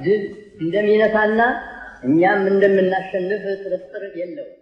ድል እንደሚነሳና እኛም እንደምናሸንፍ ጥርጥር የለውም።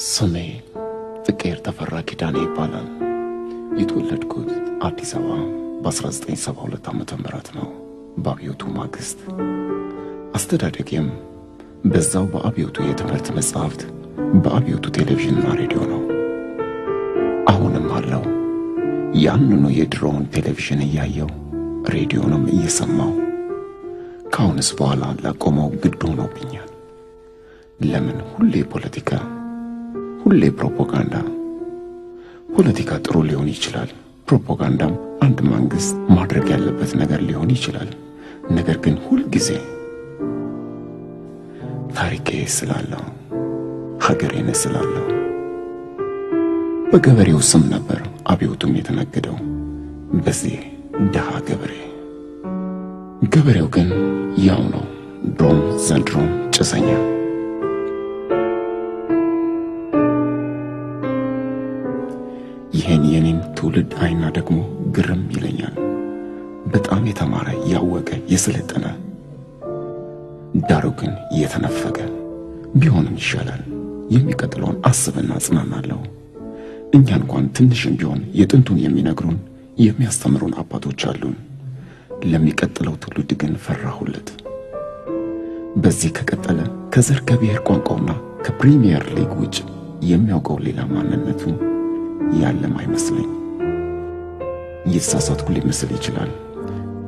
ስሜ ፍቅር ተፈራ ኪዳኔ ይባላል። የተወለድኩት አዲስ አበባ በ1972 ዓመተ ምህረት ነው። በአብዮቱ ማግስት አስተዳደጌም በዛው በአብዮቱ የትምህርት መጽሐፍት፣ በአብዮቱ ቴሌቪዥንና ሬዲዮ ነው። አሁንም አለው ያንኑ የድሮውን ቴሌቪዥን እያየው ሬዲዮንም እየሰማው ካሁንስ በኋላ ላቆመው ግድ ሆኖብኛል። ለምን ሁሌ ፖለቲካ፣ ሁሌ ፕሮፓጋንዳ? ፖለቲካ ጥሩ ሊሆን ይችላል፣ ፕሮፓጋንዳም አንድ መንግስት ማድረግ ያለበት ነገር ሊሆን ይችላል። ነገር ግን ሁል ጊዜ ታሪኬ ስላለው፣ ሀገሬን ስላለው በገበሬው ስም ነበር አብዮቱም የተነገደው፣ በዚህ ደሃ ገበሬው ግን ያው ነው፣ ድሮም ዘንድሮም ጭሰኛ። ይሄን የኔን ትውልድ አይና ደግሞ ግርም ይለኛል። በጣም የተማረ ያወቀ የሰለጠነ፣ ዳሩ ግን የተነፈገ ቢሆንም ይሻላል። የሚቀጥለውን አስብና ጽናናለሁ። እኛ እንኳን ትንሽም ቢሆን የጥንቱን የሚነግሩን የሚያስተምሩን አባቶች አሉን። ለሚቀጥለው ትውልድ ግን ፈራሁለት። በዚህ ከቀጠለ ከዘር ከብሔር ቋንቋውና ከፕሪሚየር ሊግ ውጭ የሚያውቀው ሌላ ማንነቱ ያለም አይመስለኝ። የተሳሳትኩ ሊመስል ይችላል።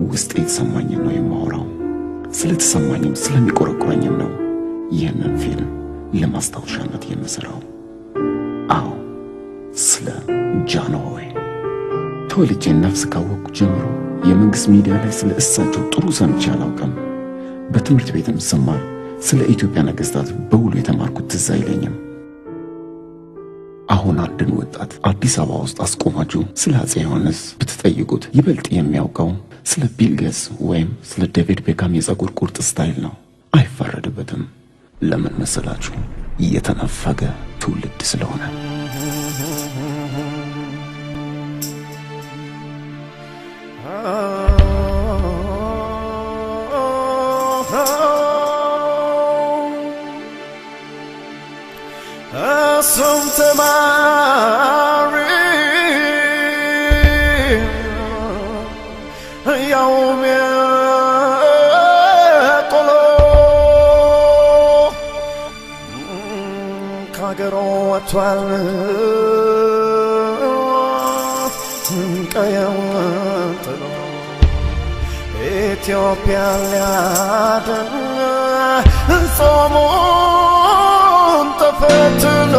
ውስጤ የተሰማኝን ነው የማወራው። ስለተሰማኝም ስለሚቆረቁረኝም ነው ይህንን ፊልም ለማስታወሻነት የምሰራው። አዎ፣ ስለ ጃንሆይ ተወልጄ ነፍስ ካወቅኩ ጀምሮ የመንግስት ሚዲያ ላይ ስለ እሳቸው ጥሩ ሰምቼ አላውቅም። በትምህርት ቤትም ስማር ስለ ኢትዮጵያ ነገስታት በውሉ የተማርኩት ትዝ አይለኝም። አሁን አንድን ወጣት አዲስ አበባ ውስጥ አስቆማችሁ ስለ አፄ ዮሐንስ ብትጠይቁት ይበልጥ የሚያውቀው ስለ ቢል ጌትስ ወይም ስለ ዴቪድ ቤካም የፀጉር ቁርጥ ስታይል ነው። አይፈረድበትም። ለምን መሰላችሁ? የተነፈገ ትውልድ ስለሆነ። ኢትዮጵያ ሊያድን ጾሙን ተፈትኖ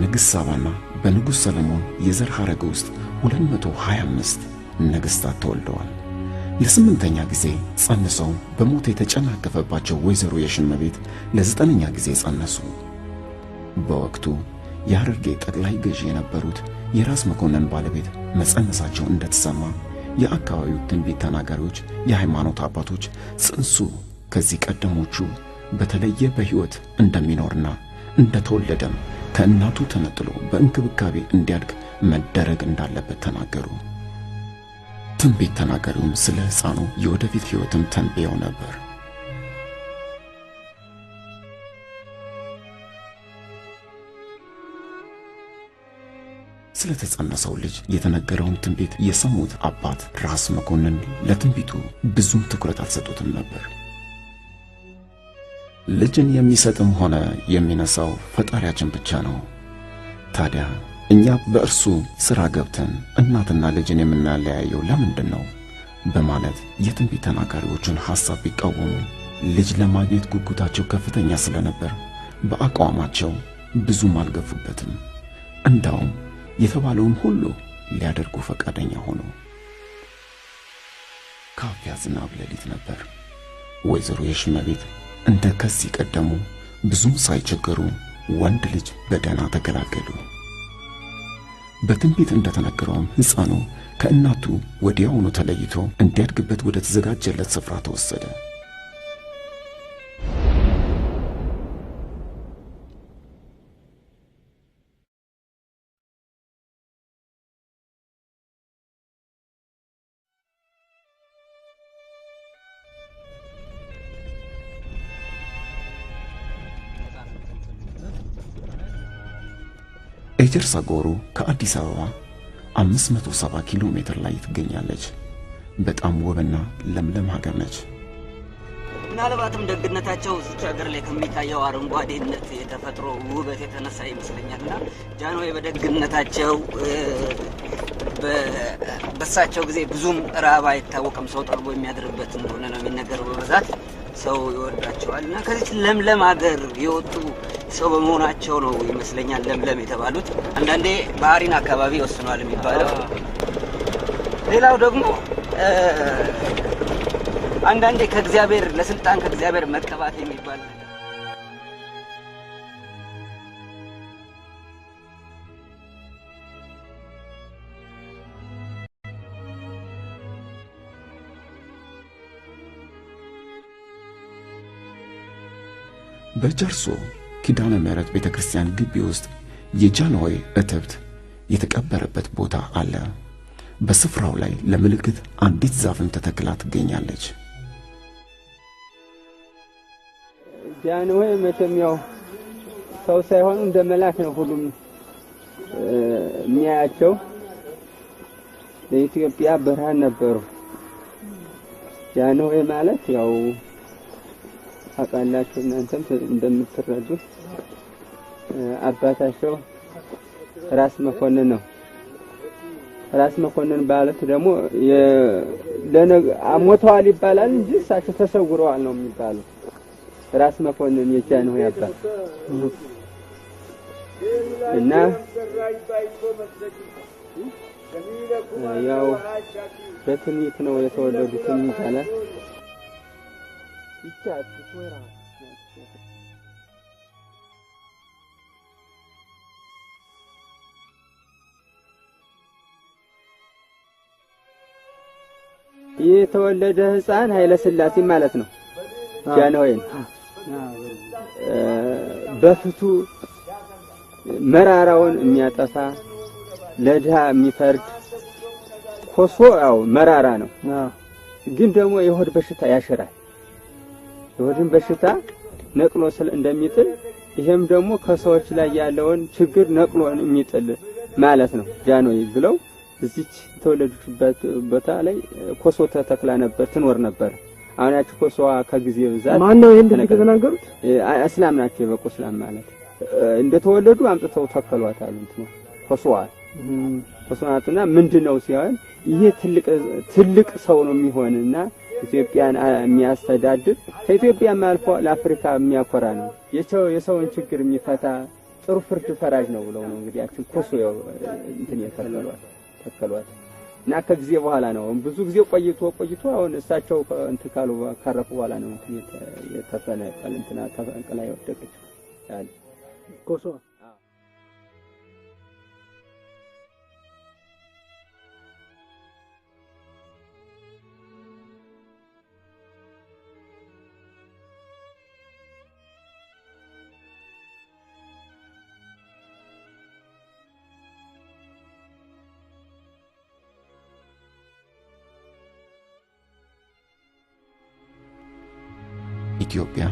በንግሥት ሳባና በንጉሥ ሰለሞን የዘር ሐረግ ውስጥ 225 ነገሥታት ተወልደዋል። ለ8ኛ ጊዜ ጸንሰው በሞት የተጨናገፈባቸው ወይዘሮ የሽመቤት ለ9ኛ ጊዜ ጸነሱ። በወቅቱ የሐረርጌ ጠቅላይ ገዢ የነበሩት የራስ መኮንን ባለቤት መጸነሳቸው እንደተሰማ የአካባቢው ትንቢት ተናጋሪዎች፣ የሃይማኖት አባቶች ጽንሱ ከዚህ ቀደሞቹ በተለየ በሕይወት እንደሚኖርና እንደተወለደም ከእናቱ ተነጥሎ በእንክብካቤ እንዲያድግ መደረግ እንዳለበት ተናገሩ። ትንቢት ተናጋሪውም ስለ ሕፃኑ የወደፊት ሕይወትም ተንብየው ነበር። ስለ ተጸነሰው ልጅ የተነገረውን ትንቢት የሰሙት አባት ራስ መኮንን ለትንቢቱ ብዙም ትኩረት አልሰጡትም ነበር። ልጅን የሚሰጥም ሆነ የሚነሳው ፈጣሪያችን ብቻ ነው። ታዲያ እኛ በእርሱ ሥራ ገብተን እናትና ልጅን የምናለያየው ለምንድን ነው? በማለት የትንቢት ተናጋሪዎቹን ሐሳብ ቢቃወሙ ልጅ ለማግኘት ጉጉታቸው ከፍተኛ ስለነበር በአቋማቸው ብዙም አልገፉበትም። እንዳውም የተባለውን ሁሉ ሊያደርጉ ፈቃደኛ ሆኑ። ካፊያ ዝናብ ሌሊት ነበር። ወይዘሮ የሽመቤት እንደ ከዚህ ቀደሙ ብዙም ሳይቸገሩ ወንድ ልጅ በደህና ተገላገሉ። በትንቢት እንደተነገረውም ሕፃኑ ከእናቱ ወዲያውኑ ተለይቶ እንዲያድግበት ወደ ተዘጋጀለት ስፍራ ተወሰደ። ኤጀርሳ ጎሮ ከአዲስ አበባ 570 ኪሎ ሜትር ላይ ትገኛለች። በጣም ውብና ለምለም ሀገር ነች። ምናልባትም ደግነታቸው እዚህ ሀገር ላይ ከሚታየው አረንጓዴነት የተፈጥሮ ውበት የተነሳ ይመስለኛልና ጃንሆይ በደግነታቸው በሳቸው ጊዜ ብዙም ራብ አይታወቅም። ሰው ጠርቦ የሚያድርበት እንደሆነ ነው የሚነገረው። በብዛት ሰው ይወዳቸዋልና ከዚህ ለምለም ሀገር የወጡ ሰው በመሆናቸው ነው ይመስለኛል ለምለም የተባሉት። አንዳንዴ ባህሪን አካባቢ ወስኗል የሚባለው። ሌላው ደግሞ አንዳንዴ ከእግዚአብሔር ለስልጣን ከእግዚአብሔር መቀባት የሚባል ነገር በጀርሶ ኪዳነ ምሕረት ቤተክርስቲያን ግቢ ውስጥ የጃንሆይ እትብት የተቀበረበት ቦታ አለ። በስፍራው ላይ ለምልክት አንዲት ዛፍም ተተክላ ትገኛለች። ጃንሆይ መቼም ያው ሰው ሳይሆኑ እንደ መልአክ ነው ሁሉም የሚያያቸው። ለኢትዮጵያ ብርሃን ነበሩ። ጃንሆይ ማለት ያው አቃላችሁ እናንተም እንደምትረዱት አባታቸው ራስ መኮንን ነው። ራስ መኮንን ማለት ደግሞ ሞተዋል ይባላል እንጂ እሳቸው ተሰውረዋል ነው የሚባለው። ራስ መኮንን የጃንሆይ አባት እና ያው በትንቢት ነው የተወለዱት ይባላል። የተወለደ ሕፃን ኃይለ ሥላሴ ማለት ነው። ጃንሆይ በፍቱ መራራውን የሚያጠፋ ለድሃ የሚፈርድ ኮሶ ያው መራራ ነው፣ ግን ደግሞ የሆድ በሽታ ያሽራል። የሆድን በሽታ ነቅሎ እንደሚጥል ይሄም ደግሞ ከሰዎች ላይ ያለውን ችግር ነቅሎ የሚጥል ማለት ነው ጃንሆይ ብለው እዚች የተወለዱበት ቦታ ላይ ኮሶ ተተክላ ነበር ትኖር ነበር። አሁን ያቺ ኮሶዋ ከጊዜ ብዛት ማን ነው ይሄን ተናገሩት? እስላም ናቸው። የበቁ እስላም ማለት እንደተወለዱ አምጥተው ተከሏታል። እንትን ኮሶዋቱና ምንድነው ሲሆን ይሄ ትልቅ ሰው ነው የሚሆንና ኢትዮጵያን የሚያስተዳድር ከኢትዮጵያም አልፎ ለአፍሪካ የሚያኮራ ነው። የሰውን ችግር የሚፈታ ጥሩ ፍርድ ፈራጅ ነው ብለው ነው እንግዲህ ያችን ኮሶ እንትን ተከሏት እና ከጊዜ በኋላ ነው ብዙ ጊዜ ቆይቶ አሁን እሳቸው እንትን ካሉ ካረፉ በኋላ ነው እንትን የተፈነቀለ እንትና ተፈንቅላ የወደቀች ያለ ኮሶ። ኢትዮጵያ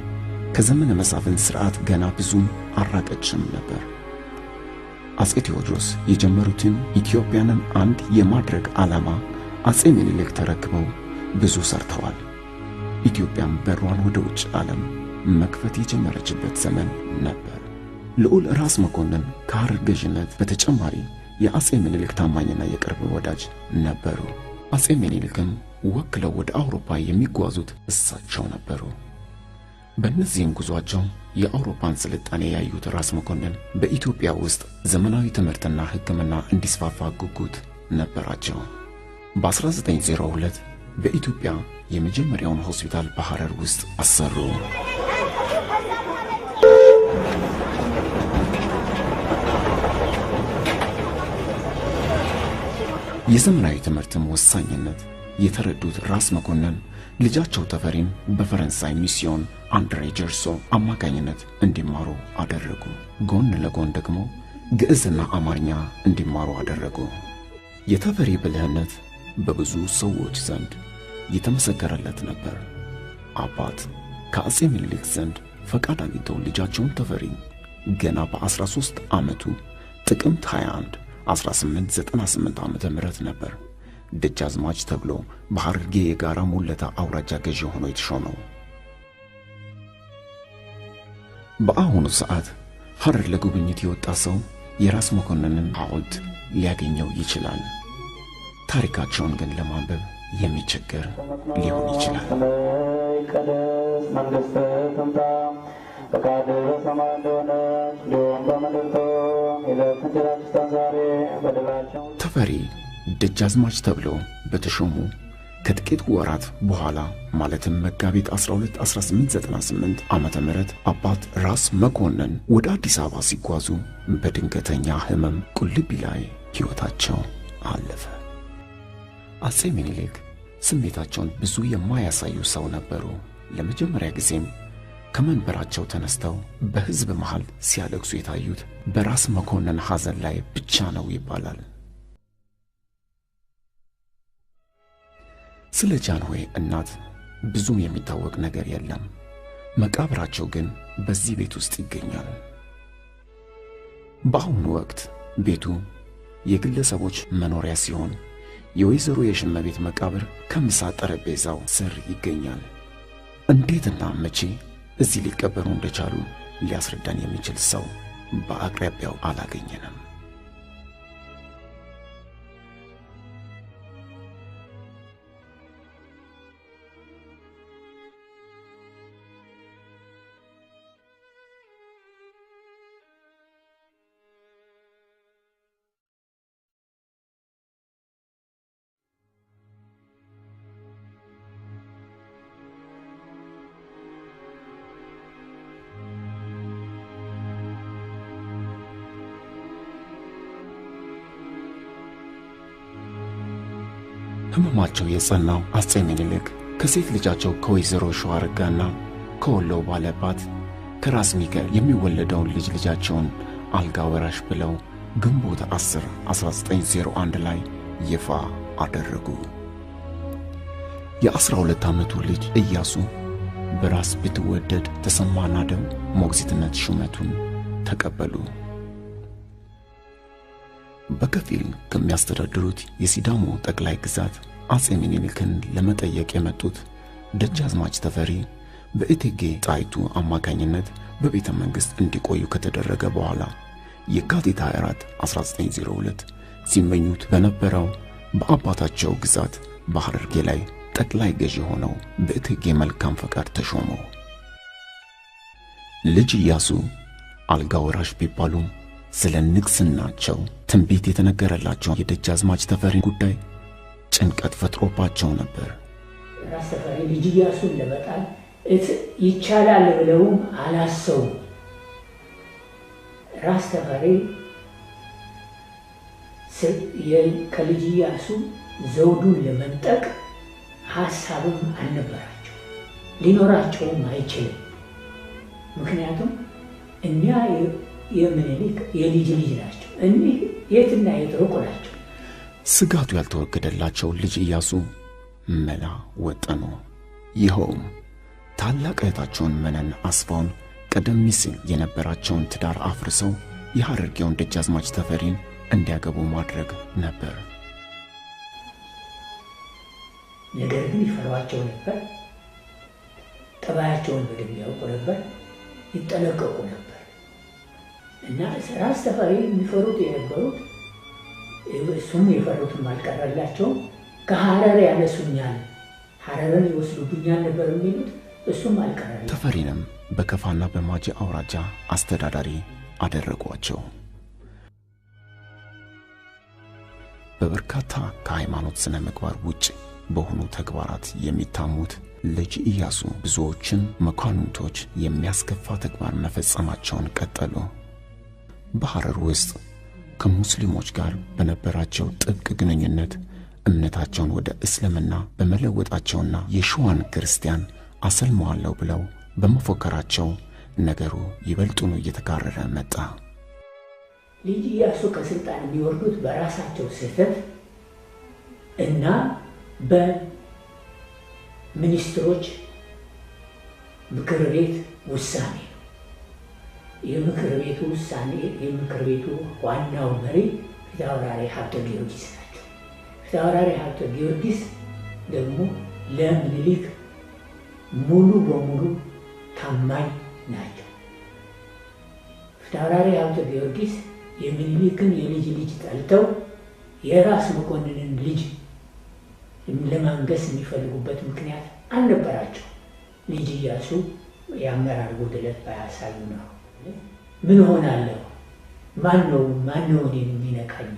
ከዘመነ መሳፍንት ሥርዓት ገና ብዙም አራቀችም ነበር። አጼ ቴዎድሮስ የጀመሩትን ኢትዮጵያንን አንድ የማድረግ ዓላማ አጼ ምኒልክ ተረክበው ብዙ ሰርተዋል። ኢትዮጵያም በሯን ወደ ውጭ ዓለም መክፈት የጀመረችበት ዘመን ነበር። ልዑል ራስ መኮንን ከሐረር ገዥነት በተጨማሪ የአጼ ምኒልክ ታማኝና የቅርብ ወዳጅ ነበሩ። አጼ ምኒልክም ወክለው ወደ አውሮፓ የሚጓዙት እሳቸው ነበሩ። በእነዚህም ጉዟቸው የአውሮፓን ስልጣኔ ያዩት ራስ መኮንን በኢትዮጵያ ውስጥ ዘመናዊ ትምህርትና ሕክምና እንዲስፋፋ ጉጉት ነበራቸው። በ1902 በኢትዮጵያ የመጀመሪያውን ሆስፒታል በሐረር ውስጥ አሰሩ። የዘመናዊ ትምህርትም ወሳኝነት የተረዱት ራስ መኮንን ልጃቸው ተፈሪን በፈረንሳይ ሚስዮን አንድሬ ጀርሶ አማካኝነት እንዲማሩ አደረጉ። ጎን ለጎን ደግሞ ግዕዝና አማርኛ እንዲማሩ አደረጉ። የተፈሪ ብልህነት በብዙ ሰዎች ዘንድ የተመሰከረለት ነበር። አባት ከአጼ ምኒልክ ዘንድ ፈቃድ አግኝተው ልጃቸውን ተፈሪን ገና በ13 ዓመቱ ጥቅምት 21 1898 ዓመተ ምህረት ነበር ደጃዝማች ተብሎ በሐረርጌ የጋራ ሙለታ አውራጃ ገዢ ሆኖ የተሾመው። በአሁኑ ሰዓት ሐረር ለጉብኝት የወጣ ሰው የራስ መኮንንን ሐውልት ሊያገኘው ይችላል። ታሪካቸውን ግን ለማንበብ የሚቸገር ሊሆን ይችላል። ተፈሪ ደጃዝማች ተብለው በተሾሙ ከጥቂት ወራት በኋላ ማለትም መጋቢት 12 1898 ዓመተ ምህረት አባት ራስ መኮንን ወደ አዲስ አበባ ሲጓዙ በድንገተኛ ሕመም ቁልቢ ላይ ሕይወታቸው አለፈ። አጼ ምኒልክ ስሜታቸውን ብዙ የማያሳዩ ሰው ነበሩ። ለመጀመሪያ ጊዜም ከመንበራቸው ተነስተው በሕዝብ መሃል ሲያለቅሱ የታዩት በራስ መኮንን ሐዘን ላይ ብቻ ነው ይባላል። ስለ ጃንሆይ እናት ብዙም የሚታወቅ ነገር የለም። መቃብራቸው ግን በዚህ ቤት ውስጥ ይገኛል። በአሁኑ ወቅት ቤቱ የግለሰቦች መኖሪያ ሲሆን የወይዘሮ የሽመቤት መቃብር ከምሳ ጠረጴዛው ስር ይገኛል። እንዴትና መቼ እዚህ ሊቀበሩ እንደቻሉ ሊያስረዳን የሚችል ሰው በአቅራቢያው አላገኘንም። ሕመማቸው የጸናው አጼ ምኒልክ ከሴት ልጃቸው ከወይዘሮ ሸዋረጋና ከወሎው ባለባት ከራስ ሚካኤል የሚወለደውን ልጃቸውን አልጋ ወራሽ ብለው ግንቦት 10 1901 ላይ ይፋ አደረጉ። የ12 ዓመቱ ልጅ ኢያሱ በራስ ብትወደድ ተሰማ ናደው ሞግዚትነት ሹመቱን ተቀበሉ። በከፊል ከሚያስተዳድሩት የሲዳሞ ጠቅላይ ግዛት አጼ ምኒልክን ለመጠየቅ የመጡት ደጃዝማች ተፈሪ በእቴጌ ጣይቱ አማካኝነት በቤተ መንግሥት እንዲቆዩ ከተደረገ በኋላ የካቲት 24 1902 ሲመኙት በነበረው በአባታቸው ግዛት በሐረርጌ ላይ ጠቅላይ ገዢ ሆነው በእቴጌ መልካም ፈቃድ ተሾሙ። ልጅ ኢያሱ አልጋ ወራሽ ቢባሉም ስለ ንግስናቸው ትንቢት የተነገረላቸው የደጃዝማች ተፈሪ ጉዳይ ጭንቀት ፈጥሮባቸው ነበር። ራስ ተፈሪ ልጅ ኢያሱን ለመጣል ይቻላል ብለውም አላሰቡ። ራስ ተፈሪ ከልጅ ኢያሱ ዘውዱን ለመንጠቅ ሐሳብም አልነበራቸው፣ ሊኖራቸውም አይችልም። ምክንያቱም እኛ የምኒልክ የልጅ ልጅ ናቸው፣ እኒህ የትና የት ሩቅ ናቸው። ስጋቱ ያልተወገደላቸው ልጅ ኢያሱ መላ ወጠኑ። ይኸውም ታላቅ እህታቸውን መነን አስፋውን ቀደም ሲል የነበራቸውን ትዳር አፍርሰው የሐረርጌውን ደጃዝማች ተፈሪን እንዲያገቡ ማድረግ ነበር። ነገር ግን ይፈሯቸው ነበር፣ ጠባያቸውን በደንብ ያውቁ ነበር፣ ይጠነቀቁ ነበር እና ራስ ተፈሪ የሚፈሩት የነበሩት እሱም የፈሩትም አልቀረላቸውም። ከሐረር ያነሱኛል፣ ሐረርን ይወስዱብኛል ነበር የሚሉት፣ እሱም አልቀረላቸውም። ተፈሪንም በከፋና በማጂ አውራጃ አስተዳዳሪ አደረጓቸው። በበርካታ ከሃይማኖት ስነ ምግባር ውጭ በሆኑ ተግባራት የሚታሙት ልጅ ኢያሱ ብዙዎችን መኳንንቶች የሚያስከፋ ተግባር መፈጸማቸውን ቀጠሉ። በሐረር ውስጥ ከሙስሊሞች ጋር በነበራቸው ጥብቅ ግንኙነት እምነታቸውን ወደ እስልምና በመለወጣቸውና የሸዋን ክርስቲያን አሰልመዋለሁ ብለው በመፎከራቸው ነገሩ ይበልጡኑ እየተካረረ መጣ። ልጅ ኢያሱ ከስልጣን የሚወርዱት በራሳቸው ስህተት እና በሚኒስትሮች ምክር ቤት ውሳኔ ነው። የምክር ቤቱ ውሳኔ የምክር ቤቱ ዋናው መሪ ፊታውራሪ ሀብተ ጊዮርጊስ ናቸው። ፊታውራሪ ሀብተ ጊዮርጊስ ደግሞ ለምኒልክ ሙሉ በሙሉ ታማኝ ናቸው። ፊታውራሪ ሀብተ ጊዮርጊስ የሚኒሊክን የልጅ ልጅ ጠልተው የራስ መኮንንን ልጅ ለማንገስ የሚፈልጉበት ምክንያት አልነበራቸው። ልጅ ኢያሱ የአመራር ጉድለት ባያሳዩ ነው። ምን ሆናለሁ? ማን ነው እኔን የሚነካኝ?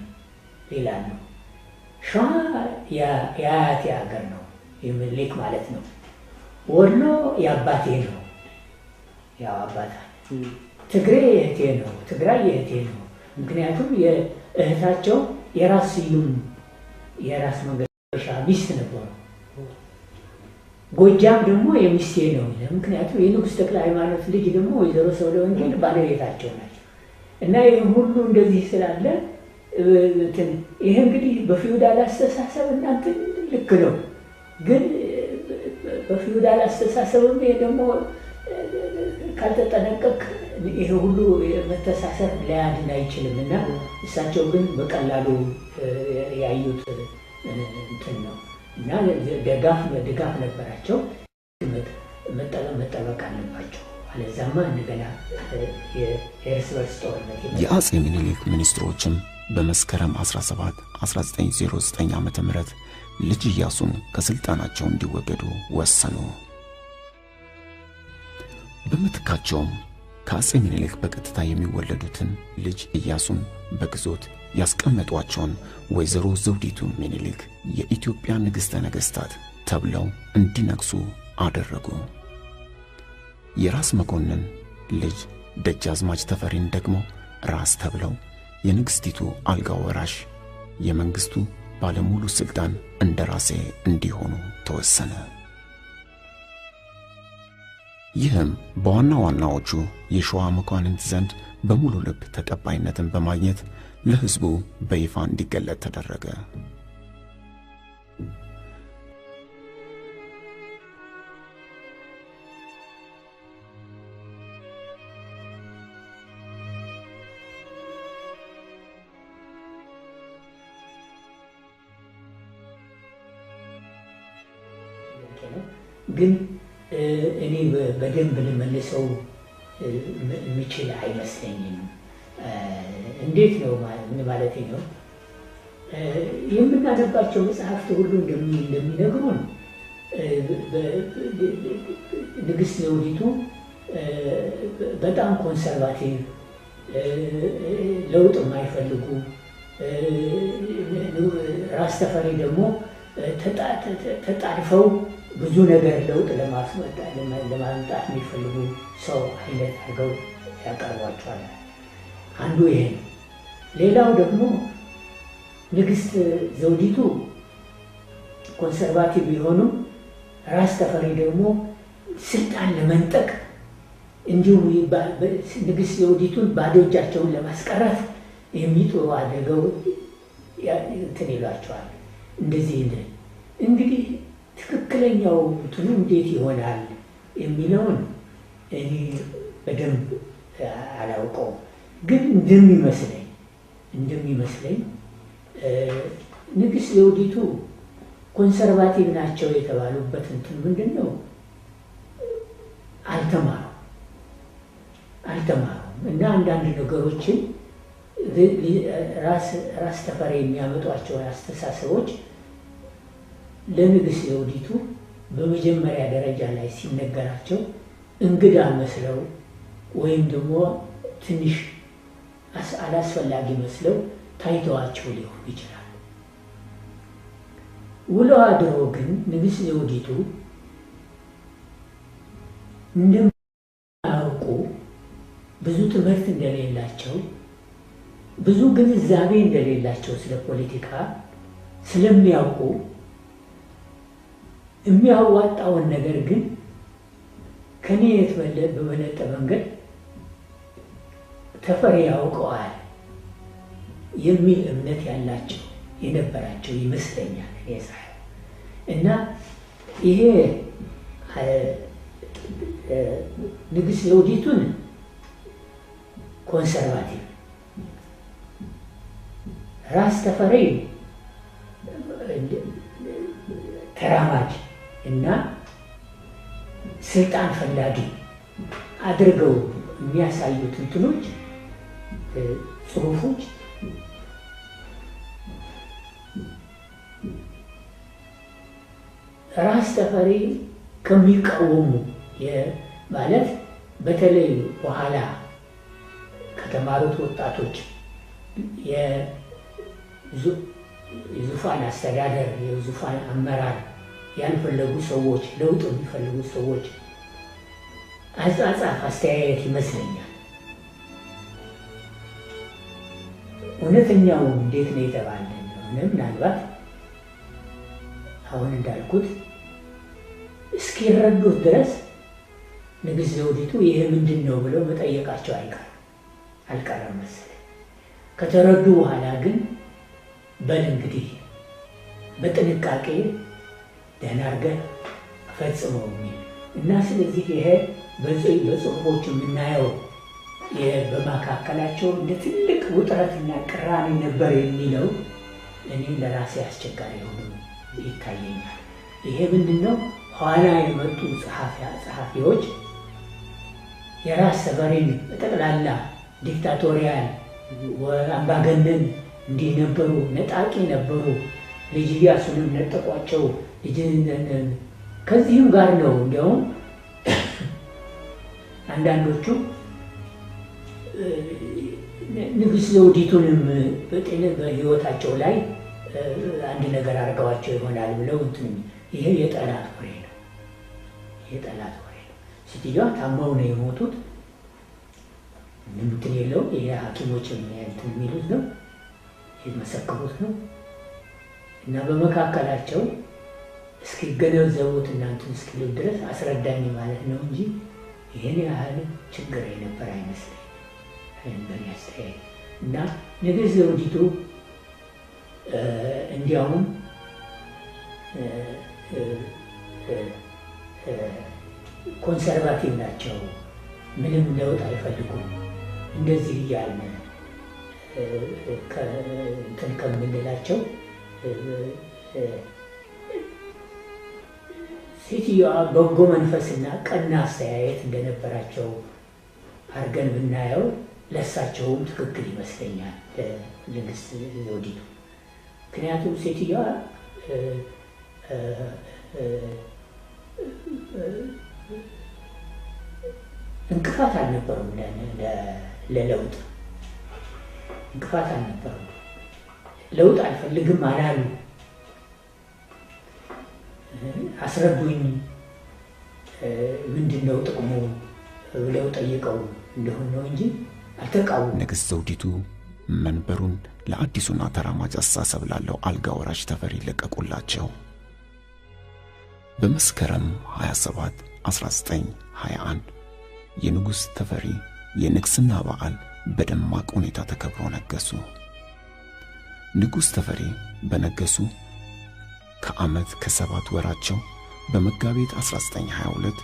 ሌላ ነው። ሸዋ የአያቴ ሀገር ነው፣ የሚኒሊክ ማለት ነው። ወሎ የአባቴ ነው፣ ያው አባታ። ትግሬ የእህቴ ነው፣ ትግራይ የእህቴ ነው። ምክንያቱም የእህታቸው የራስ ስዩም የራስ መንገሻ ሚስት ነበሩ። ጎጃም ደግሞ የሚስቴ ነው። ምክንያቱም የንጉሥ ተክለ ሃይማኖት ልጅ ደግሞ ወይዘሮ ሰብለ ወንጌል ባለቤታቸው ናቸው። እና ይህ ሁሉ እንደዚህ ስላለ ይህ እንግዲህ በፊውዳል አስተሳሰብ እናንተ ልክ ነው፣ ግን በፊውዳል አስተሳሰብም ይሄ ደግሞ ካልተጠነቀቅ ይሄ ሁሉ መተሳሰብ ሊያድን አይችልም። እና እሳቸው ግን በቀላሉ ያዩት እንትን ነው እና ድጋፍ ነበራቸው። መጠበቅ አለባቸው፣ አለዛማ እንደገና የእርስ በርስ ጦርነት። የአጼ ምኒልክ ሚኒስትሮችም በመስከረም 17 1909 ዓ.ም ልጅ ኢያሱን ከስልጣናቸው እንዲወገዱ ወሰኑ። በምትካቸውም ከአጼ ምኒልክ በቀጥታ የሚወለዱትን ልጅ ኢያሱን በግዞት ያስቀመጧቸውን ወይዘሮ ዘውዲቱ ምኒልክ የኢትዮጵያ ንግሥተ ነገሥታት ተብለው እንዲነግሱ አደረጉ። የራስ መኮንን ልጅ ደጃዝማች ተፈሪን ደግሞ ራስ ተብለው የንግሥቲቱ አልጋ ወራሽ የመንግሥቱ ባለሙሉ ሥልጣን እንደራሴ እንዲሆኑ ተወሰነ። ይህም በዋና ዋናዎቹ የሸዋ መኳንንት ዘንድ በሙሉ ልብ ተቀባይነትን በማግኘት ለሕዝቡ በይፋ እንዲገለጥ ተደረገ። ግን እኔ በደንብ ልመልሰው የሚችል አይመስለኝም። እንዴት ነው ማለት ነው? የምናነባቸው መጽሐፍት ሁሉ እንደሚነግሩን ንግሥት ዘውዲቱ በጣም ኮንሰርቫቲቭ ለውጥ የማይፈልጉ ራስ ተፈሪ ደግሞ ተጣድፈው ብዙ ነገር ለውጥ ለማምጣት የሚፈልጉ ሰው አይነት አድርገው ያቀርቧቸዋል። አንዱ ይሄ ነው። ሌላው ደግሞ ንግስት ዘውዲቱ ኮንሰርቫቲቭ ቢሆኑም ራስ ተፈሪ ደግሞ ስልጣን ለመንጠቅ እንዲሁም ንግስት ዘውዲቱን ባዶ እጃቸውን ለማስቀረት የሚጥሩ አድርገው እንትን ይሏቸዋል። እንደዚህ እንግዲህ ትክክለኛው እንትኑ እንዴት ይሆናል የሚለውን እኔ በደንብ አላውቀውም። ግን እንደሚመስለኝ ንግስት ዘውዲቱ ኮንሰርቫቲቭ ናቸው የተባሉበት እንትን ምንድን ነው? አልተማሩም እና አንዳንድ ነገሮችን ራስ ተፈሪ የሚያመጧቸውን አስተሳሰቦች ለንግስት ዘውዲቱ በመጀመሪያ ደረጃ ላይ ሲነገራቸው እንግዳ መስለው ወይም ደግሞ ትንሽ አላስፈላጊ መስለው ታይተዋቸው ሊሆኑ ይችላል። ውሎ አድሮ ግን ንግስት ዘውዲቱ እንደማያውቁ ብዙ ትምህርት እንደሌላቸው ብዙ ግንዛቤ እንደሌላቸው ስለ ፖለቲካ ስለሚያውቁ የሚያዋጣውን ነገር ግን ከኔ በበለጠ መንገድ ተፈሪ ያውቀዋል የሚል እምነት ያላቸው የነበራቸው ይመስለኛል እኔ ሳየው። እና ይሄ ንግስት ዘውዲቱን ኮንሰርቫቲቭ፣ ራስ ተፈሪ ተራማጅ እና ስልጣን ፈላጊ አድርገው የሚያሳዩት እንትኖች ጽሁፎች ራስ ተፈሪ ከሚቃወሙ ማለት በተለይ በኋላ ከተማሩት ወጣቶች የዙፋን አስተዳደር የዙፋን አመራር ያልፈለጉ ሰዎች፣ ለውጥ የሚፈልጉ ሰዎች አጻጻፍ አስተያየት ይመስለኛል። እውነተኛው እንዴት ነው የተባለ ምናልባት አሁን እንዳልኩት እስኪረዱት ድረስ ንግስት ዘውዲቱ ይሄ ምንድን ነው ብለው መጠየቃቸው አልቀረም መሰለኝ። ከተረዱ በኋላ ግን በል እንግዲህ በጥንቃቄ ደህና አድርገህ ፈጽመው የሚል እና ስለዚህ ይሄ በጽሁፎች የምናየው በመካከላቸው እንደ ትልቅ ውጥረትና ቅራኔ ነበር የሚለው እኔ ለራሴ አስቸጋሪ ሆኖ ይታየኛል። ይሄ ምንድን ነው? ኋላ የመጡ ጸሐፊዎች የራስ ተፈሪን በጠቅላላ ዲክታቶሪያል አምባገነን እንዲህ ነበሩ፣ ነጣቂ ነበሩ፣ ልጅ ኢያሱንም ነጠቋቸው፣ ከዚህም ጋር ነው እንዲያውም አንዳንዶቹ ንግስት ዘውዲቱንም በህይወታቸው ላይ አንድ ነገር አድርገዋቸው ይሆናል ብለው ይሄ የጠላት ወሬ ነው። የጠላት ወሬ ነው። ሴትዮዋ ታመው ነው የሞቱት። እንትን የለው ይሄ ሐኪሞች እንትን የሚሉት ነው የመሰከሩት ነው። እና በመካከላቸው እስኪገነዘቡት እናንተን እስኪሉ ድረስ አስረዳኝ ማለት ነው እንጂ ይሄን ያህል ችግር የነበር አይመስለኝም በእኔ አስተያየት። እና ንግስት ዘውዲቱ እንዲያውም ኮንሰርቫቲቭ ናቸው፣ ምንም ለውጥ አይፈልጉም። እንደዚህ እያልን እንትን ከምንላቸው ሴትዮዋ በጎ መንፈስና ቀና አስተያየት እንደነበራቸው አድርገን ብናየው ለእሳቸውም ትክክል ይመስለኛል ንግስት ዘውዲቱ። ምክንያቱም ሴትዮዋ እንቅፋት አልነበሩም ለለውጥ እንቅፋት አልነበረም። ለውጥ አልፈልግም አላሉ። አስረዱኝ ምንድነው ጥቅሙ ብለው ጠይቀው እንደሆነ ነው እንጂ አልተቃወሙም። ንግሥት ዘውዲቱ መንበሩን ለአዲሱና ተራማጅ አስተሳሰብ ላለው አልጋ ወራሽ ተፈሪ ለቀቁላቸው። በመስከረም 27 1921 የንጉሥ ተፈሪ የንግሥና በዓል በደማቅ ሁኔታ ተከብሮ ነገሱ። ንጉሥ ተፈሪ በነገሱ ከዓመት ከ7 ወራቸው በመጋቢት 1922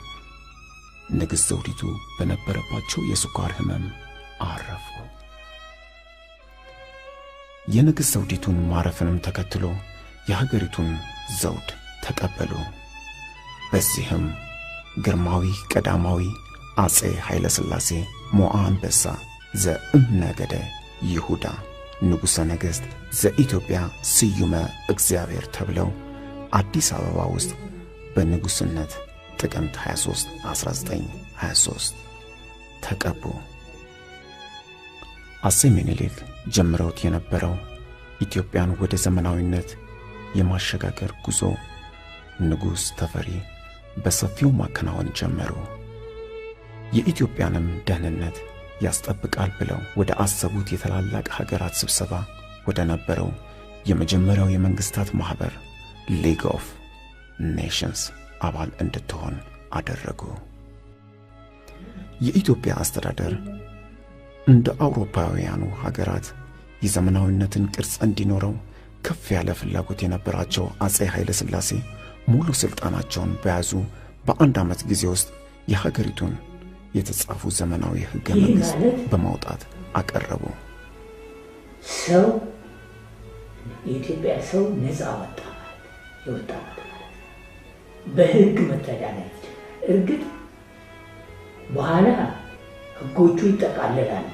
ንግሥት ዘውዲቱ በነበረባቸው የስኳር ሕመም አረፉ። የንግሥት ዘውዲቱን ማረፍንም ተከትሎ የሀገሪቱን ዘውድ ተቀበሉ። በዚህም ግርማዊ ቀዳማዊ አጼ ኃይለ ሥላሴ ሞዓ አንበሳ ዘእምነገደ ይሁዳ ንጉሠ ነገሥት ዘኢትዮጵያ ስዩመ እግዚአብሔር ተብለው አዲስ አበባ ውስጥ በንጉሥነት ጥቅምት 23 1923 ተቀቡ። አጼ ምኒልክ ጀምረውት የነበረው ኢትዮጵያን ወደ ዘመናዊነት የማሸጋገር ጉዞ ንጉሥ ተፈሪ በሰፊው ማከናወን ጀመሩ። የኢትዮጵያንም ደህንነት ያስጠብቃል ብለው ወደ አሰቡት የታላላቅ ሀገራት ስብሰባ ወደ ነበረው የመጀመሪያው የመንግስታት ማህበር ሊግ ኦፍ ኔሽንስ አባል እንድትሆን አደረጉ። የኢትዮጵያ አስተዳደር እንደ አውሮፓውያኑ ሀገራት የዘመናዊነትን ቅርጽ እንዲኖረው ከፍ ያለ ፍላጎት የነበራቸው አጼ ኃይለ ሥላሴ ሙሉ ስልጣናቸውን በያዙ በአንድ ዓመት ጊዜ ውስጥ የሀገሪቱን የተጻፉ ዘመናዊ ሕገ መንግሥት በማውጣት አቀረቡ። ሰው የኢትዮጵያ ሰው ነፃ ወጣ ይወጣ በሕግ መተዳደር እርግጥ በኋላ ሕጎቹ ይጠቃለላሉ።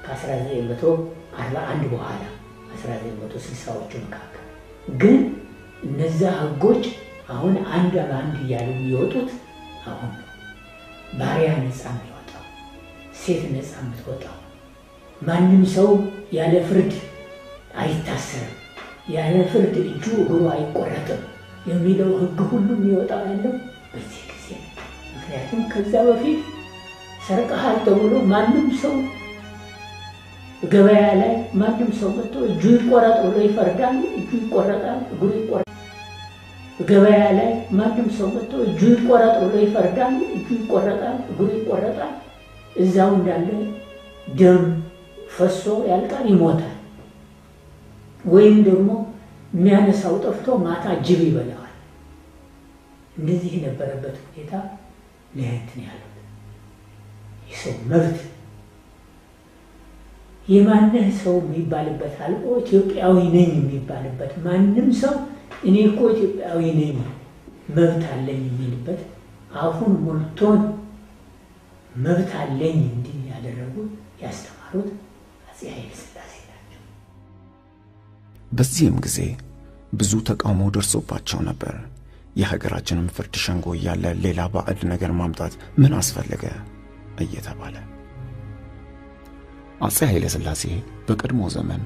ከ1941 በኋላ 1960ዎቹ መካከል ግን እነዛ ሕጎች አሁን አንድ በአንድ እያሉ የሚወጡት አሁን ባሪያ ነፃ የሚወጣው፣ ሴት ነፃ የምትወጣው፣ ማንም ሰው ያለ ፍርድ አይታሰርም፣ ያለ ፍርድ እጁ እግሩ አይቆረጥም የሚለው ሕግ ሁሉ የሚወጣው ያለው በዚህ ጊዜ ነው። ምክንያቱም ከዛ በፊት ሰርቀሃል ተብሎ ማንም ሰው ገበያ ላይ ማንም ሰው መጥቶ እጁ ይቆረጥ ብሎ ይፈርዳል፣ እጁ ይቆረጣል፣ እግሩ ይቆረጣል። ገበያ ላይ ማንም ሰው መጥቶ እጁ ይቆረጥ ብሎ ይፈርዳል፣ እጁ ይቆረጣል፣ እግሩ ይቆረጣል። እዛው እንዳለ ደም ፈሶ ያልቃል፣ ይሞታል። ወይም ደግሞ የሚያነሳው ጠፍቶ ማታ ጅብ ይበላዋል። እንደዚህ የነበረበት ሁኔታ ለየት ያሉት የሰው መብት የማንህ ሰው የሚባልበት አልቆ ኢትዮጵያዊ ነኝ የሚባልበት ማንም ሰው እኔ እኮ ኢትዮጵያዊ ነኝ መብት አለኝ የሚልበት አሁን ሞልቶን መብት አለኝ እንዲህ ያደረጉት ያስተማሩት አጼ ኃይለ ሥላሴ ናቸው። በዚህም ጊዜ ብዙ ተቃውሞ ደርሶባቸው ነበር። የሀገራችንን ፍርድ ሸንጎ እያለ ሌላ ባዕድ ነገር ማምጣት ምን አስፈለገ እየተባለ አጼ ኃይለ ሥላሴ በቀድሞ ዘመን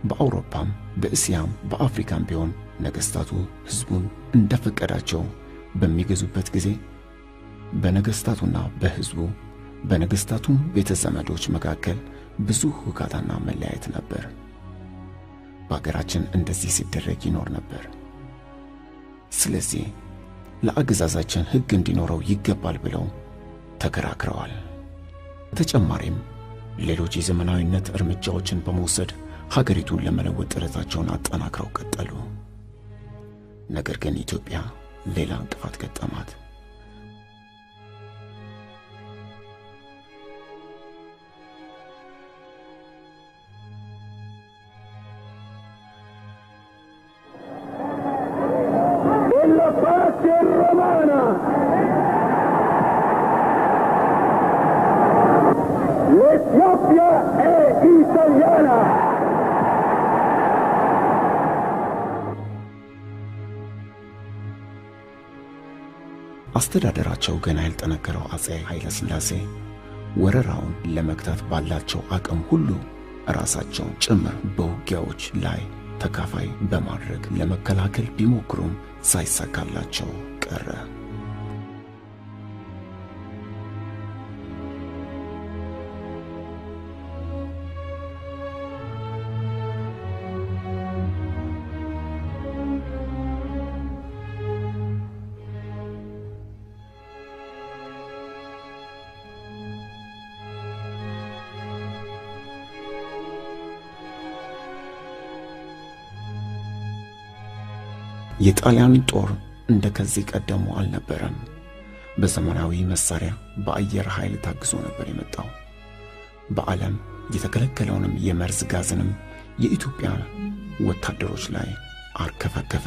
በአውሮፓም በእስያም በአፍሪካም ቢሆን ነገስታቱ ህዝቡን እንደፈቀዳቸው በሚገዙበት ጊዜ በነገስታቱና በህዝቡ በነገስታቱም ቤተ ዘመዶች መካከል ብዙ ሁካታና መለያየት ነበር። በአገራችን እንደዚህ ሲደረግ ይኖር ነበር። ስለዚህ ለአገዛዛችን ህግ እንዲኖረው ይገባል ብለው ተከራክረዋል። በተጨማሪም ሌሎች የዘመናዊነት እርምጃዎችን በመውሰድ ሀገሪቱን ለመለወጥ ጥረታቸውን አጠናክረው ቀጠሉ። ነገር ግን ኢትዮጵያ ሌላ እንቅፋት ገጠማት። L'Etiopia è italiana. አስተዳደራቸው ገና ያልጠነከረው አጼ ኃይለ ሥላሴ ወረራውን ለመግታት ባላቸው አቅም ሁሉ ራሳቸው ጭምር በውጊያዎች ላይ ተካፋይ በማድረግ ለመከላከል ቢሞክሩም ሳይሳካላቸው ቀረ። የጣሊያን ጦር እንደከዚህ ቀደሙ አልነበረም። በዘመናዊ መሳሪያ በአየር ኃይል ታግዞ ነበር የመጣው። በዓለም የተከለከለውንም የመርዝ ጋዝንም የኢትዮጵያ ወታደሮች ላይ አርከፈከፈ።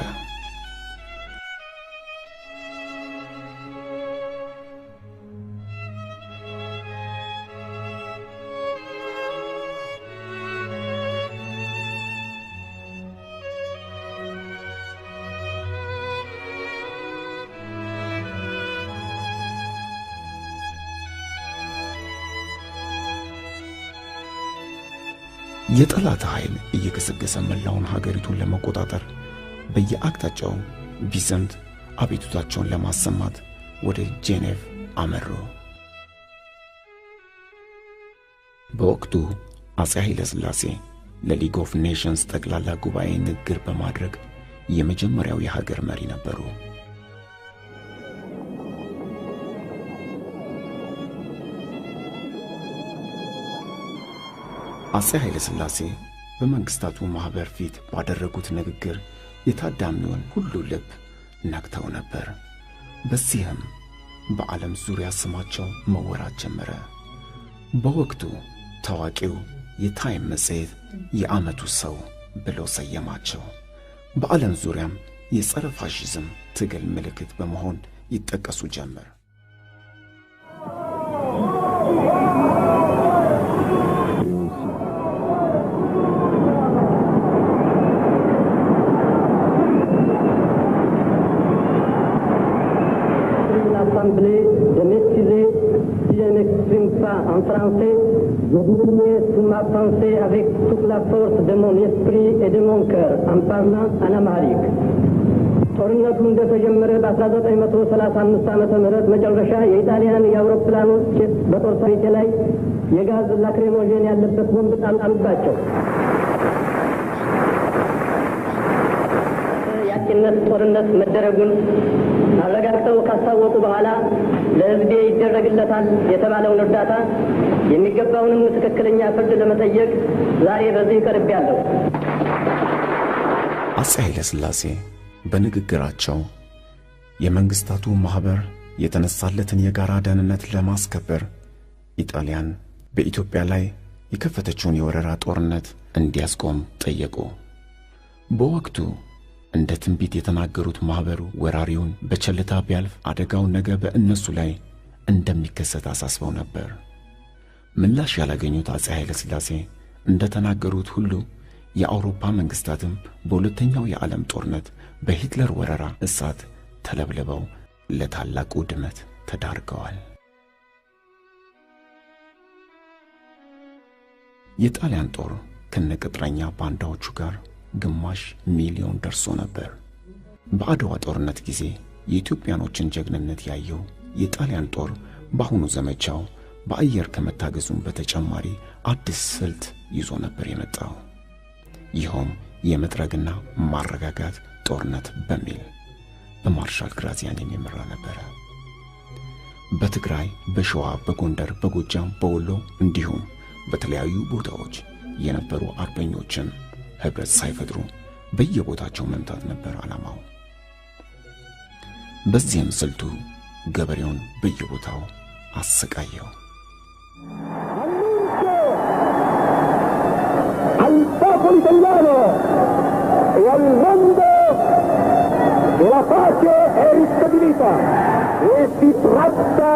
የጠላት ኃይል እየገሰገሰ መላውን ሀገሪቱን ለመቆጣጠር በየአቅጣጫው ቢዘምት አቤቱታቸውን ለማሰማት ወደ ጄኔቭ አመሩ። በወቅቱ አፄ ኃይለ ሥላሴ ለሊግ ኦፍ ኔሽንስ ጠቅላላ ጉባኤ ንግግር በማድረግ የመጀመሪያው የሀገር መሪ ነበሩ። አፄ ኃይለ ሥላሴ በመንግስታቱ ማህበር ፊት ባደረጉት ንግግር የታዳሚውን ሁሉ ልብ ነክተው ነበር። በዚህም በዓለም ዙሪያ ስማቸው መወራት ጀመረ። በወቅቱ ታዋቂው የታይም መጽሔት የዓመቱ ሰው ብሎ ሰየማቸው። በዓለም ዙሪያም የጸረ ፋሺዝም ትግል ምልክት በመሆን ይጠቀሱ ጀመር። De m'excuser si je n'exprime pas en français, je voudrais sous ma pensée avec toute la force de mon esprit et de mon cœur en parlant en amharique. ጦርነቱ እንደተጀመረ በ1935 ዓመተ ምህረት መጨረሻ የኢጣሊያን የአውሮፕላኖች በጦር ሰራዊት ላይ የጋዝ ላክሬሞጀን ያለበት ቦምብ ጣልባቸው። ያቺነት ጦርነት መደረጉን አረጋግጠው ካስታወቁ በኋላ ለሕዝቤ ይደረግለታል የተባለውን እርዳታ የሚገባውንም ትክክለኛ ፍርድ ለመጠየቅ ዛሬ በዚህ ቀርቤያለሁ። አፄ ኃይለ ሥላሴ በንግግራቸው የመንግስታቱ ማህበር የተነሳለትን የጋራ ደህንነት ለማስከበር ኢጣሊያን በኢትዮጵያ ላይ የከፈተችውን የወረራ ጦርነት እንዲያስቆም ጠየቁ። በወቅቱ እንደ ትንቢት የተናገሩት ማህበሩ ወራሪውን በቸልታ ቢያልፍ አደጋው ነገ በእነሱ ላይ እንደሚከሰት አሳስበው ነበር። ምላሽ ያላገኙት አፄ ኃይለ ሥላሴ እንደተናገሩት ሁሉ የአውሮፓ መንግስታትም በሁለተኛው የዓለም ጦርነት በሂትለር ወረራ እሳት ተለብልበው ለታላቁ ውድመት ተዳርገዋል። የጣሊያን ጦር ከነቅጥረኛ ባንዳዎቹ ጋር ግማሽ ሚሊዮን ደርሶ ነበር። በአድዋ ጦርነት ጊዜ የኢትዮጵያኖችን ጀግንነት ያየው የጣሊያን ጦር በአሁኑ ዘመቻው በአየር ከመታገዙም በተጨማሪ አዲስ ስልት ይዞ ነበር የመጣው። ይኸውም የመጥረግና ማረጋጋት ጦርነት በሚል በማርሻል ግራዚያን የሚመራ ነበር። በትግራይ፣ በሸዋ፣ በጎንደር፣ በጎጃም፣ በወሎ እንዲሁም በተለያዩ ቦታዎች የነበሩ አርበኞችን ህብረት ሳይፈጥሩ በየቦታቸው መምታት ነበር ዓላማው። በዚህም ስልቱ ገበሬውን በየቦታው አሰቃየው። al popolo italiano e al mondo la pace è ristabilita e si tratta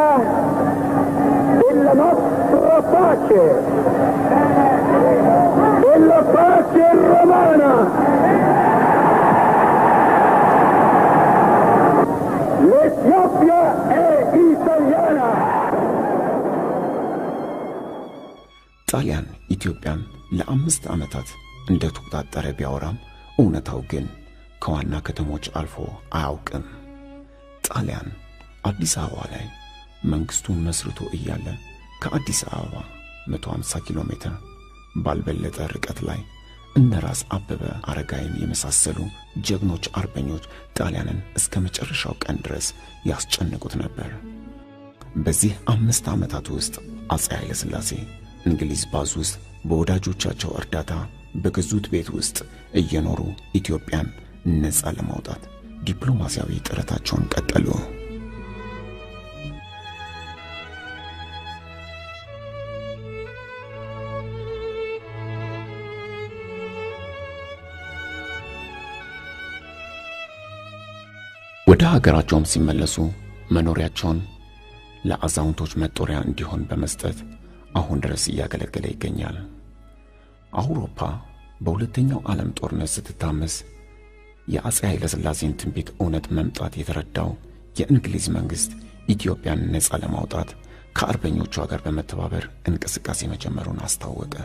della nostra pace, della pace romana. L'Etiopia è italiana. ጣሊያን ኢትዮጵያን ለ5 ዓመታት እንደተቆጣጠረ ቢያወራም እውነታው ግን ከዋና ከተሞች አልፎ አያውቅም። ጣሊያን አዲስ አበባ ላይ መንግስቱን መስርቶ እያለ ከአዲስ አበባ 150 ኪሎ ሜትር ባልበለጠ ርቀት ላይ እነራስ አበበ አረጋይን የመሳሰሉ ጀግኖች አርበኞች ጣሊያንን እስከ መጨረሻው ቀን ድረስ ያስጨንቁት ነበር። በዚህ 5 ዓመታት ውስጥ አፄ ኃይለ ሥላሴ እንግሊዝ ባዝ ውስጥ በወዳጆቻቸው እርዳታ በገዙት ቤት ውስጥ እየኖሩ ኢትዮጵያን ነፃ ለማውጣት ዲፕሎማሲያዊ ጥረታቸውን ቀጠሉ። ወደ ሀገራቸውም ሲመለሱ መኖሪያቸውን ለአዛውንቶች መጦሪያ እንዲሆን በመስጠት አሁን ድረስ እያገለገለ ይገኛል። አውሮፓ በሁለተኛው ዓለም ጦርነት ስትታመስ የአፄ ኃይለ ሥላሴን ትንቢት እውነት መምጣት የተረዳው የእንግሊዝ መንግስት ኢትዮጵያን ነፃ ለማውጣት ከአርበኞቿ ጋር በመተባበር እንቅስቃሴ መጀመሩን አስታወቀ።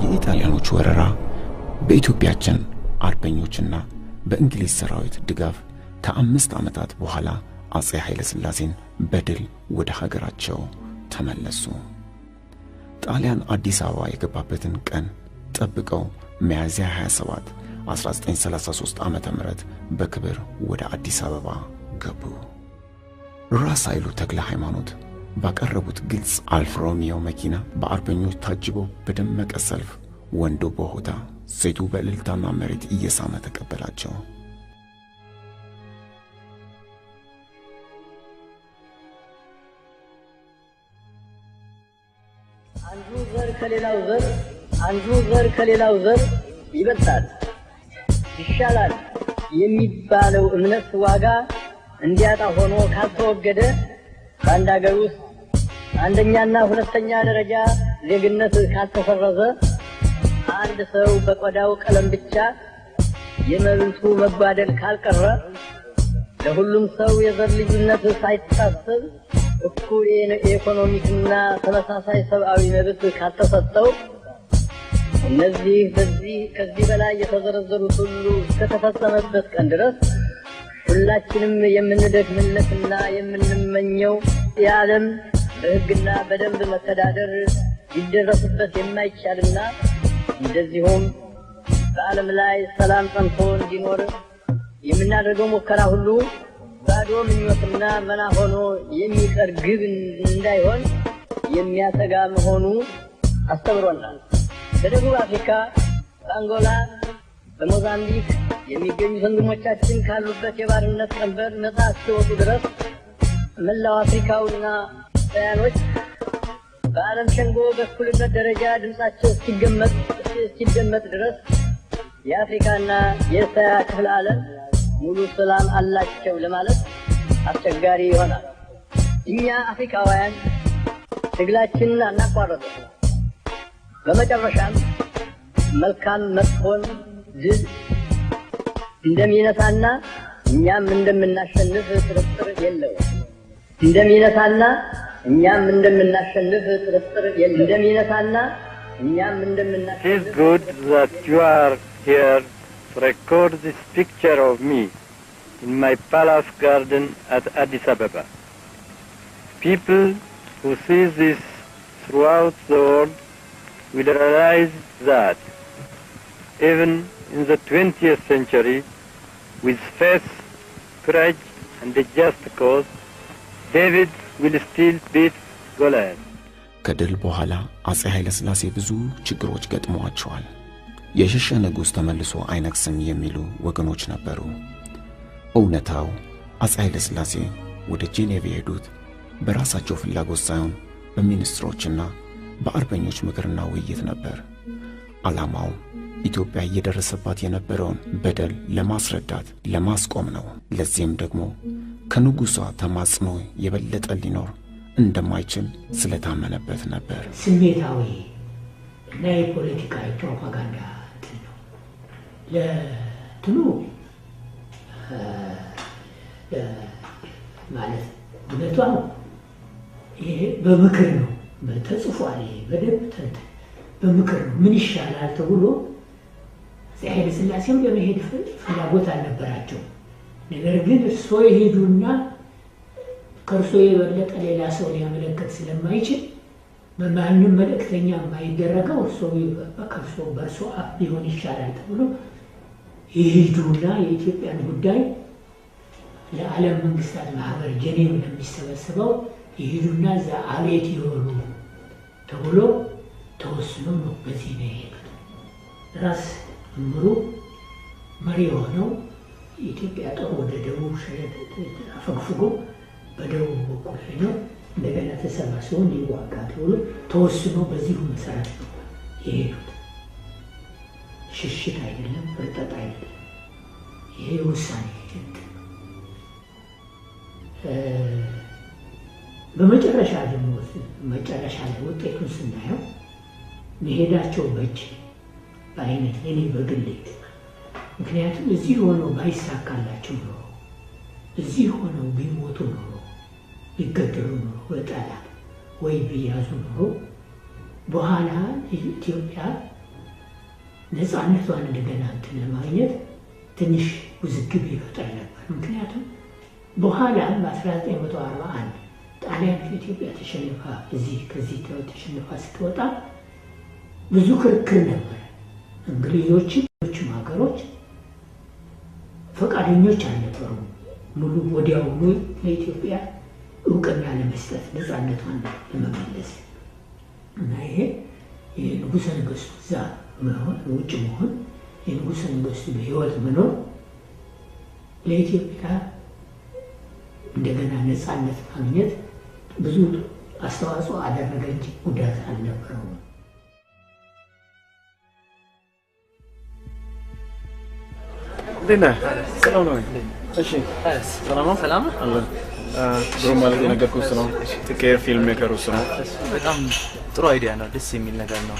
የኢጣሊያኖች ወረራ በኢትዮጵያችን አርበኞችና በእንግሊዝ ሰራዊት ድጋፍ ከ5 ዓመታት በኋላ አፄ ኃይለ ሥላሴን በድል ወደ ሀገራቸው ተመለሱ። ጣሊያን አዲስ አበባ የገባበትን ቀን ጠብቀው ሚያዝያ 27 1933 ዓመተ ምህረት በክብር ወደ አዲስ አበባ ገቡ። ራስ ኃይሉ ተክለ ሃይማኖት ባቀረቡት ግልጽ አልፋ ሮሚዮ መኪና በአርበኞች ታጅቦ በደመቀ ሰልፍ ወንዱ በሆታ ሴቱ በእልልታና መሬት እየሳመ ተቀበላቸው። አንዱ ዘር ከሌላው ዘር ይበልጣል ይሻላል የሚባለው እምነት ዋጋ እንዲያጣ ሆኖ ካልተወገደ በአንድ ሀገር ውስጥ አንደኛና ሁለተኛ ደረጃ ዜግነት ካልተሰረዘ አንድ ሰው በቆዳው ቀለም ብቻ የመብቱ መጓደል ካልቀረ ለሁሉም ሰው የዘር ልዩነት ሳይታሰብ እኩል የኢኮኖሚክና ተመሳሳይ ሰብአዊ መብት ካልተሰጠው እነዚህ ከዚህ በላይ የተዘረዘሩት ሁሉ እስከተፈጸመበት ቀን ድረስ ሁላችንም የምንደክምለትና የምንመኘው የዓለም በሕግና በደንብ መተዳደር ሊደረስበት የማይቻልና እንደዚሁም በዓለም ላይ ሰላም ጸንቶ እንዲኖር የምናደርገው ሙከራ ሁሉ ባዶ ምኞትና መና ሆኖ የሚቀር ግብ እንዳይሆን የሚያሰጋ መሆኑ አስተምሮናል። በደቡብ አፍሪካ፣ በአንጎላ፣ በሞዛምቢክ የሚገኙ ወንድሞቻችን ካሉበት የባርነት ቀንበር ነፃ እስኪወጡ ድረስ መላው አፍሪካውና እስያኖች በዓለም ሸንጎ በእኩልነት ደረጃ ድምጻቸው እስኪደመጥ ድረስ የአፍሪካና የእስያ ክፍለ ዓለም ሙሉ ሰላም አላቸው ለማለት አስቸጋሪ ይሆናል። እኛ አፍሪካውያን ትግላችንን አናቋረጥም። በመጨረሻም መልካም መጥፎን ድል እንደሚነሳና እኛም እንደምናሸንፍ ጥርጥር የለውም። እንደሚነሳና እኛም እንደምናሸንፍ ጥርጥር እንደሚነሳና እኛም እንደምናሸንፍ It is good that you are here to record this picture of me in my palace garden at Addis Ababa. People who see this throughout the world will realize that even in the 20th century, with faith, courage, and a just cause, David will still beat Goliath. ከድል በኋላ አጼ ኃይለ ሥላሴ ብዙ ችግሮች ገጥመዋቸዋል። የሸሸ ንጉሥ ተመልሶ አይነግስም የሚሉ ወገኖች ነበሩ። እውነታው አጼ ኃይለ ሥላሴ ወደ ጄኔቭ የሄዱት በራሳቸው ፍላጎት ሳይሆን በሚኒስትሮችና በአርበኞች ምክርና ውይይት ነበር። ዓላማው ኢትዮጵያ እየደረሰባት የነበረውን በደል ለማስረዳት ለማስቆም ነው። ለዚህም ደግሞ ከንጉሷ ተማጽኖ የበለጠ ሊኖር እንደማይችል ስለታመነበት ነበር። ስሜታዊ እና የፖለቲካ ፕሮፓጋንዳ ነው ለትኑ ማለት እውነቷ ይሄ በምክር ነው በተጽፏል። ይሄ በደንብ በምክር ነው ምን ይሻላል ተብሎ ኃይለ ሥላሴም ለመሄድ ፍላጎት አልነበራቸው። ነገር ግን እርሶ ይሄዱና ከርሶ የበለጠ ሌላ ሰው ሊያመለክት ስለማይችል በማንም መልእክተኛ የማይደረገው እርሶ በከርሶ በርሶ አፍ ሊሆን ይሻላል ተብሎ ይሄዱና የኢትዮጵያን ጉዳይ ለዓለም መንግስታት ማህበር ጄኔቭ ለሚሰበሰበው ይሄዱና እዛ አቤት ይሆኑ ተብሎ ተወስኖ ነው በዚህ ነው የሄዱት። ራስ ምሩ መሪ ሆነው የኢትዮጵያ ጦር ወደ ደቡብ አፈግፍጎ በደቡብ በኩል ሄደው እንደገና ተሰባስበው እንዲዋጋ ተብሎ ተወስኖ በዚሁ መሰረት ነው የሄዱት። ሽሽት አይደለም፣ ፍርጠጣ አይደለም። ይሄ ውሳኔ በመጨረሻ ደግሞ መጨረሻ ላይ ውጤቱን ስናየው መሄዳቸው በእጅ በአይነት እኔ በግሌ ምክንያቱም እዚህ ሆነው ባይሳካላቸው ኖሮ እዚህ ሆነው ቢሞቱ ኖሮ ቢገደሉ ኖሮ በጠላት ወይ ቢያዙ ኖሮ በኋላ ኢትዮጵያ ነፃነቷን እንደገና ለማግኘት ትንሽ ውዝግብ ይፈጠር ነበር። ምክንያቱም በኋላ በ1941 ጣሊያን ከኢትዮጵያ ተሸንፋ ከዚህ ተሸንፋ ስትወጣ ብዙ ክርክር ነበር። እንግሊዞችም ሀገሮች ፈቃደኞች አልነበሩም ሙሉ ወዲያውኑ ለኢትዮጵያ እውቅና ለመስጠት ነፃነቷን ለመመለስ እና ይሄ የንጉሠ ነገሥቱ እዛ መሆን ውጭ መሆን የንጉሠ ነገሥቱ በሕይወት መኖር ለኢትዮጵያ እንደገና ነፃነት ማግኘት ብዙ አስተዋጽኦ አደረገ እንጂ ጉዳት አልነበረውም። ደህና ሰላም ነው? እሺ ሰላም ነው? ሰላም አለ ድሮም ማለት የነገርኩህ ነው። ትኬር ፊልም ሜከርስ ነው። በጣም ጥሩ አይዲያ ነው። ደስ የሚል ነገር ነው።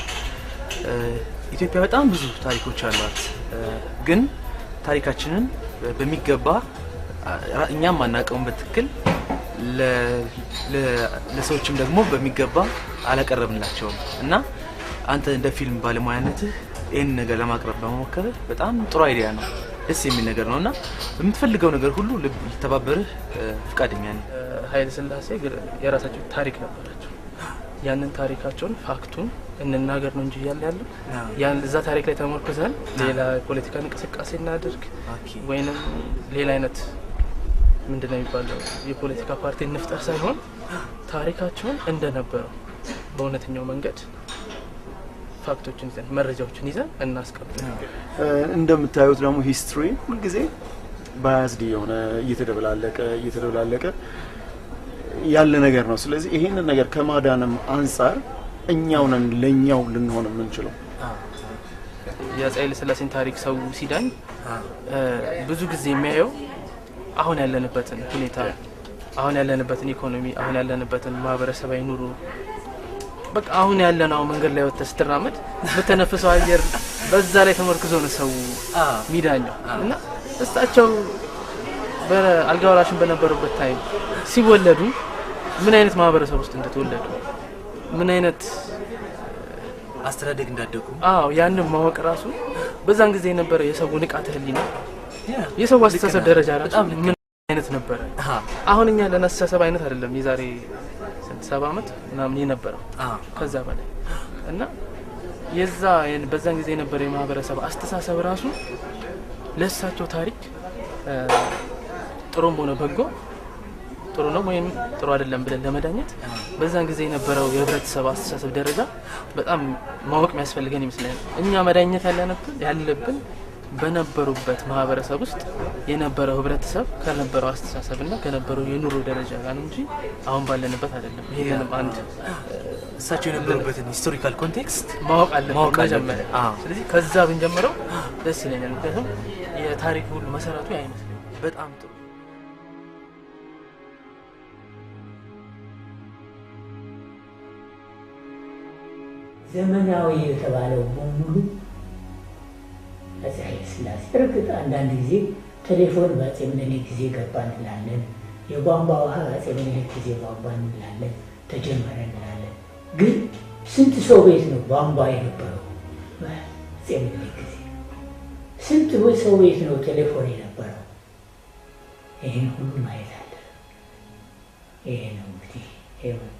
ኢትዮጵያ በጣም ብዙ ታሪኮች አሏት። ግን ታሪካችንን በሚገባ እኛም አናውቀውም በትክክል ለሰዎችም ደግሞ በሚገባ አላቀረብንላቸውም እና አንተ እንደ ፊልም ባለሙያነትህ ይሄን ነገር ለማቅረብ በመሞከር በጣም ጥሩ አይዲያ ነው። ደስ የሚል ነገር ነውና በምትፈልገው ነገር ሁሉ ልተባበርህ ፍቃደኛ ነኝ። ኃይለ ሥላሴ የራሳቸው ታሪክ ነበራቸው። ያንን ታሪካቸውን ፋክቱን እንናገር ነው እንጂ ያለው ያን እዛ ታሪክ ላይ ተመርኩዘን ሌላ ፖለቲካ እንቅስቃሴ እናድርግ ወይንም ሌላ አይነት ምንድነው የሚባለው የፖለቲካ ፓርቲ እንፍጠር ሳይሆን ታሪካቸውን እንደነበረው በእውነተኛው መንገድ ፋክቶችን ይዘን መረጃዎችን ይዘን እናስቀምጥ። እንደምታዩት ደግሞ ሂስትሪ ሁሉ ጊዜ ባያዝድ የሆነ እየተደበላለቀ ያለ ነገር ነው። ስለዚህ ይሄንን ነገር ከማዳንም አንፃር እኛው ነን ለኛው ልንሆን የምንችለው። የአፄ ኃይለ ሥላሴን ታሪክ ሰው ሲዳኝ ብዙ ጊዜ የሚያየው አሁን ያለንበትን ሁኔታ፣ አሁን ያለንበትን ኢኮኖሚ፣ አሁን ያለንበትን ማህበረሰባዊ ኑሮ በቃ አሁን ያለነው መንገድ ላይ ወጥተህ ስትራመድ በተነፈሰው አየር በዛ ላይ ተመርክዞ ነው ሰው ሚዳኛው እና እሳቸው በአልጋ ወራሽን በነበሩበት ታይም ሲወለዱ ምን አይነት ማህበረሰብ ውስጥ እንደተወለዱ ምን አይነት አስተዳደግ እንዳደጉ ያንን ማወቅ ራሱ በዛን ጊዜ የነበረ የሰው ንቃተ ህሊና የሰው አስተሳሰብ ደረጃ ራሱ ምን አይነት ነበረ። አሁን እኛ ለነሳሰብ አይነት አይደለም የዛሬ 70 ዓመት ምናምን የነበረው ከዛ በላይ እና የዛ በዛን ጊዜ የነበረ የማህበረሰብ አስተሳሰብ ራሱ ለሳቸው ታሪክ ጥሩም ሆነ በጎ ጥሩ ነው ወይም ጥሩ አይደለም ብለን ለመዳኘት በዛን ጊዜ የነበረው የህብረተሰብ አስተሳሰብ ደረጃ በጣም ማወቅ የሚያስፈልገን ይመስላል። እኛ መዳኘት ያለብን በነበሩበት ማህበረሰብ ውስጥ የነበረው ህብረተሰብ ከነበረው አስተሳሰብና ከነበረው የኑሮ ደረጃ ጋር እንጂ አሁን ባለንበት አይደለም። ይሄንንም አንድ እሳቸው የነበሩበትን ሂስቶሪካል ኮንቴክስት ማወቅ አለብን። ስለዚህ ከዛ ብንጀምረው ደስ ይለኛል። ምክንያቱም የታሪክ ሁሉ መሰረቱ ያ ይመስላል። በጣም ጥሩ ዘመናዊ የተባለው በሙሉ አፄ ኃይለ ሥላሴ እርግጥ አንዳንድ ጊዜ ቴሌፎን በአፄ ምኒልክ ጊዜ ገባ እንላለን፣ የቧንቧ ውሃ በአፄ ምኒልክ ጊዜ ቧንቧ እንላለን፣ ተጀመረ እንላለን። ግን ስንት ሰው ቤት ነው ቧንቧ የነበረው በአፄ ምኒልክ ጊዜ? ስንት ሰው ቤት ነው ቴሌፎን የነበረው? ይህን ሁሉ ማየት አለ። ይሄ ነው እንግዲህ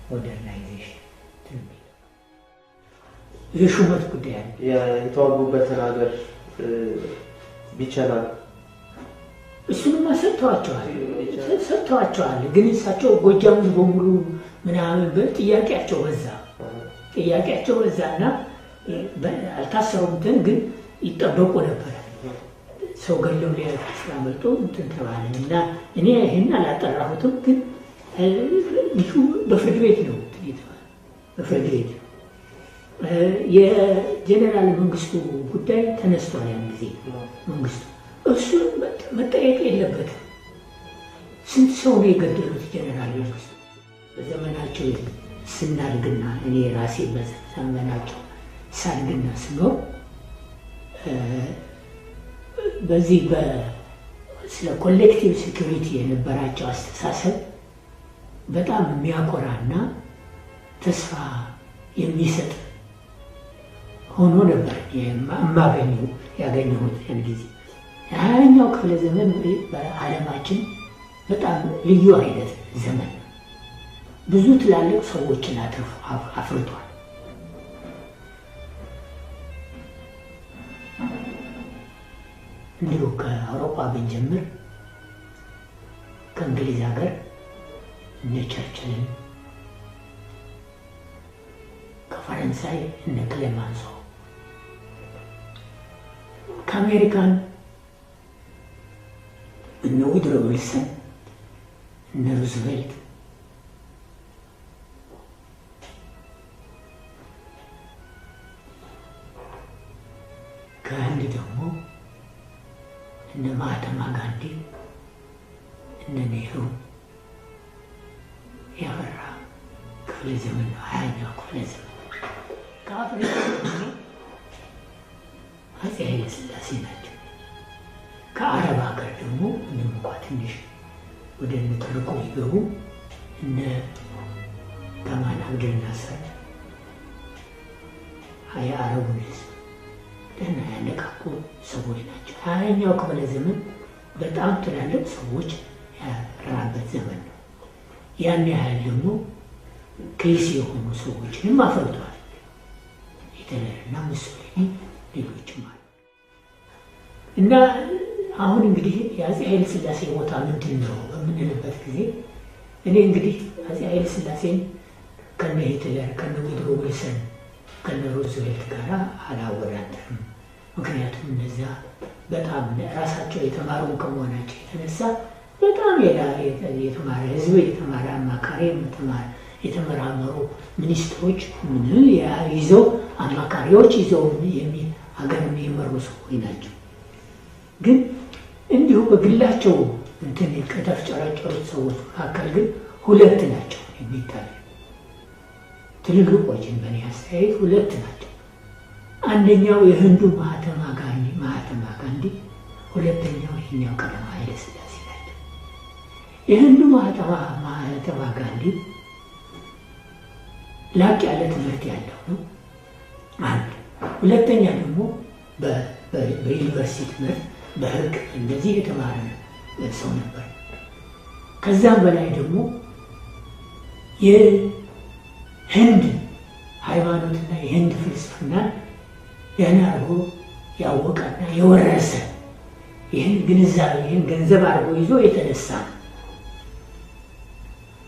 ሞደርናይዜሽን የሹመት ጉዳይ አለ። የተዋጉበትን ሀገር ቢቸና እሱንማ ሰጥተዋቸዋል። ግን እሳቸው ጎጃሙን በሙሉ ምናምን ጥያቄያቸው በዛና አልታሰሩም። ግን ይጠበቁ ነበር። ሰው ገለው ሊያመልጡ እንትን ተባለ እና እኔ ይህን አላጠራሁትም። ግን በፍርድ ቤት ነው በፍርድ ቤት የጀነራል መንግስቱ ጉዳይ ተነስቷል። ያን ጊዜ መንግስቱ እሱን መጠየቅ የለበትም። ስንት ሰው ነው የገደሉት ጀነራል መንግስቱ በዘመናቸው? ስናድግና እኔ ራሴ በዘመናቸው ሳድግና ስኖር በዚህ ስለ ኮሌክቲቭ ሴኩሪቲ የነበራቸው አስተሳሰብ በጣም የሚያኮራና ተስፋ የሚሰጥ ሆኖ ነበር ያገኘሁት ያን ጊዜ። ሀያኛው ክፍለ ዘመን በዓለማችን በጣም ልዩ አይነት ዘመን ነው። ብዙ ትላልቅ ሰዎችን አፍርቷል። እንዲሁ ከአውሮፓ ብንጀምር ከእንግሊዝ ሀገር እነ ቸርችልን፣ ከፈረንሳይ እነ ክሌማንሶ፣ ከአሜሪካን እነ ውድሮ ዊልሰን፣ እነ ሩዝቬልት፣ ከህንድ ደግሞ እነ ማህተማ ጋንዲ፣ እነ ኔህሩ ያፈራ ክፍለ ዘመን ነው፣ 20ኛው ክፍለ ዘመን። ከአፍሪካ ደግሞ አፄ ኃይለ ሥላሴ ናቸው። ከአረብ ሀገር ደግሞ ምንም እንኳ ትንሽ ወደ ተልእኮ ይገቡ እነ ገማል አብደል ናስር የአረቡን ህዝብ ደህና ያነቃቁ ሰዎች ናቸው። 20ኛው ክፍለ ዘመን በጣም ትላልቅ ሰዎች ያራበት ዘመን ነው። ያን ያህል ደግሞ ከይሲ የሆኑ ሰዎችንም አፍርቷል። ሂትለርና ሙሶሊኒ ሌሎችም አሉ። እና አሁን እንግዲህ የአፄ ኃይለ ሥላሴ ቦታ ምንድን ነው በምንልበት ጊዜ እኔ እንግዲህ አፄ ኃይለ ሥላሴን ከነ ሂትለር ከነ ውድሮ ዊልሰን ከነ ሩዝቬልት ጋር አላወዳደርም። ምክንያቱም እነዚያ በጣም ራሳቸው የተማሩ ከመሆናቸው የተነሳ በጣም የተማረ ህዝብ፣ የተማረ አማካሪ፣ የተመራመሩ ሚኒስትሮች ይዘው አማካሪዎች ይዘው ሀገር የሚመሩ ሰዎች ናቸው። ግን እንዲሁ በግላቸው እንትን ከተፍጨረጨሩት ሰዎች መካከል ግን ሁለት ናቸው የሚታዩ ትልልቆችን በእኔ አስተያየት ሁለት ናቸው። አንደኛው የህንዱ ማህተማ ጋንዲ፣ ሁለተኛው ይህኛው ቀዳማዊ ኃይለ ሥላሴ ናቸው። የህንዱ ማህተማ ጋንዲ ላቅ ያለ ትምህርት ያለው ነው። አንድ ሁለተኛ ደግሞ በዩኒቨርሲቲ ትምህርት በሕግ እንደዚህ የተማረ ሰው ነበር። ከዛም በላይ ደግሞ የህንድ ሃይማኖትና የህንድ ፍልስፍና ደህና አድርጎ ያወቀና የወረሰ ይህን ግንዛቤ ይህን ገንዘብ አድርጎ ይዞ የተነሳ ነው።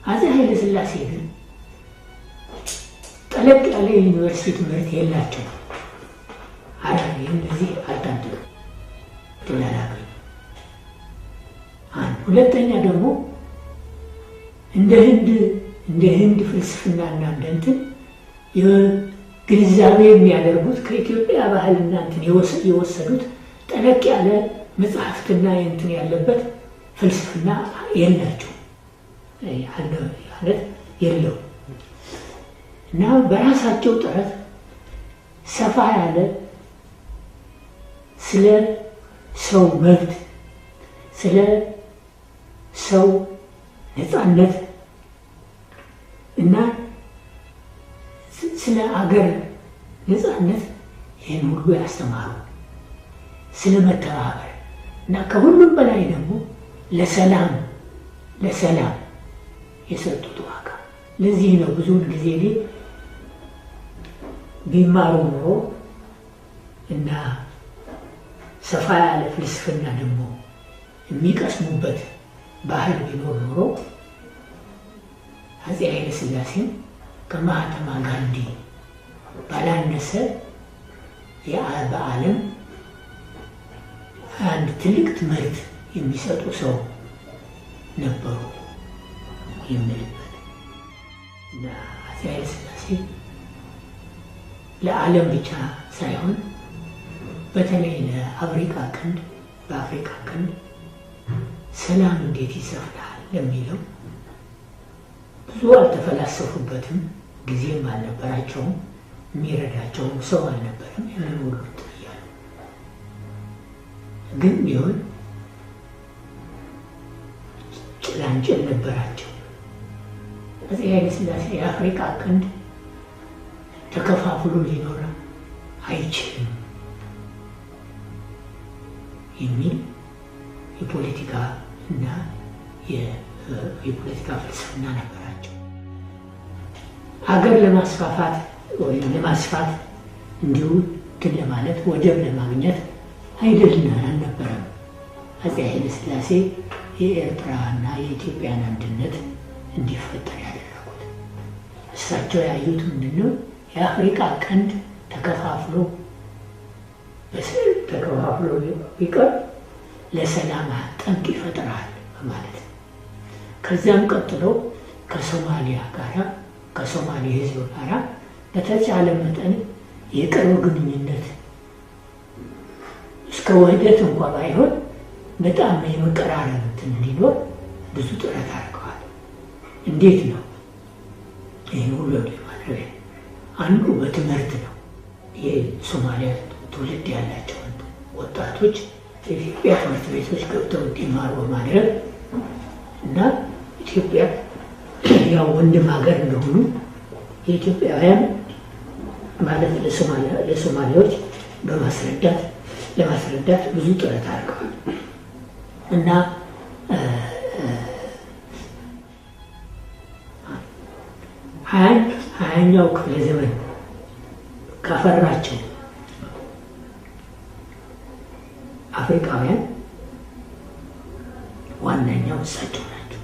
አፄ ኃይለ ሥላሴ ግን ጠለቅ ያለ የዩኒቨርሲቲ ትምህርት የላቸው። እንደዚህ አልታደሉ ትላላገኝ። አንድ ሁለተኛ ደግሞ እንደ ህንድ ፍልስፍናና እንደንትን ግንዛቤ የሚያደርጉት ከኢትዮጵያ ባህልና እንትን የወሰዱት ጠለቅ ያለ መጽሐፍትና እንትን ያለበት ፍልስፍና የላቸው ማለት የለው እና በራሳቸው ጥረት ሰፋ ያለ ስለ ሰው መብት፣ ስለ ሰው ነፃነት እና ስለ አገር ነፃነት ይህን ሁሉ ያስተማሩ፣ ስለ መተባበር እና ከሁሉም በላይ ደግሞ ለሰላም የሰጡት ዋጋ። ለዚህ ነው ብዙውን ጊዜ ቢማሩ ኖሮ እና ሰፋ ያለ ፍልስፍና ደግሞ የሚቀስሙበት ባህል ቢኖር ኖሮ አፄ ኃይለ ሥላሴን ከማህተማ ጋንዲ ባላነሰ በዓለም አንድ ትልቅ ትምህርት የሚሰጡ ሰው ነበሩ የምልበት እና አፄ ኃይለ ሥላሴ ለዓለም ብቻ ሳይሆን በተለይ ለአፍሪካ ቀንድ በአፍሪካ ቀንድ ሰላም እንዴት ይሰፍናል ለሚለው ብዙ አልተፈላሰፉበትም። ጊዜም አልነበራቸውም። የሚረዳቸውም ሰው አልነበረም። ያንን ሁሉ እያሉ ግን ቢሆን ጭላንጭል ነበራቸው። አፄ ኃይለ ሥላሴ የአፍሪካ ቀንድ ተከፋፍሎ ሊኖር አይችልም የሚል የፖለቲካ እና የፖለቲካ ፍልስፍና ነበራቸው። ሀገር ለማስፋፋት ወይም ለማስፋት እንዲሁ እንትን ለማለት ወደብ ለማግኘት አይደልና አልነበረም። አፄ ኃይለ ሥላሴ የኤርትራና የኢትዮጵያን አንድነት እንዲፈጠር ያደረጉት እሳቸው ያዩት ምንድነው? የአፍሪካ ቀንድ ተከፋፍሎ ቢቀር ለሰላም ጠንቅ ይፈጥራል በማለት ነው። ከዚያም ቀጥሎ ከሶማሌ ሕዝብ ጋራ በተቻለ መጠን የቅርብ ግንኙነት እስከ ውህደት እንኳ ባይሆን በጣም የመቀራረብ እንትን እንዲኖር ብዙ ጥረት አድርገዋል። እንዴት ነው ይህን ሁሉ ለማድረግ? አንዱ በትምህርት ነው። የሶማሊያ ትውልድ ያላቸውን ወጣቶች የኢትዮጵያ ትምህርት ቤቶች ገብተው እንዲማሩ በማድረግ እና ኢትዮጵያ ያው ወንድም ሀገር እንደሆኑ የኢትዮጵያውያን ማለት ለሶማሌዎች ለማስረዳት ብዙ ጥረት አድርገዋል እና ሀያኛው ክፍለ ዘመን ካፈራቸው አፍሪካውያን ዋነኛው እሳቸው ናቸው።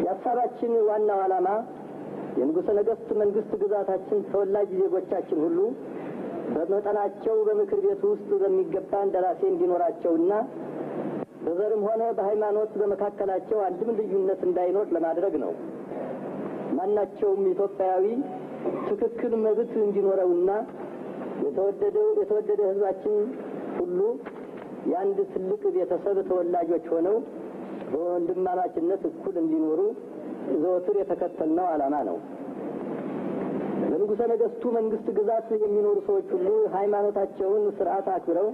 የሀሳባችን ዋናው ዓላማ የንጉሠ ነገሥት መንግስት ግዛታችን ተወላጅ ዜጎቻችን ሁሉ በመጠናቸው በምክር ቤት ውስጥ በሚገባ እንደራሴ እንዲኖራቸውና በዘርም ሆነ በሃይማኖት በመካከላቸው አንድም ልዩነት እንዳይኖር ለማድረግ ነው። ማናቸውም ኢትዮጵያዊ ትክክል መብት እንዲኖረውና የተወደደ ሕዝባችን ሁሉ የአንድ ትልቅ ቤተሰብ ተወላጆች ሆነው በወንድማማችነት እኩል እንዲኖሩ ዘወትር የተከተልነው ዓላማ ነው። በንጉሠ በንጉሠ ነገሥቱ መንግስት ግዛት የሚኖሩ ሰዎች ሁሉ ሃይማኖታቸውን ስርዓት አክብረው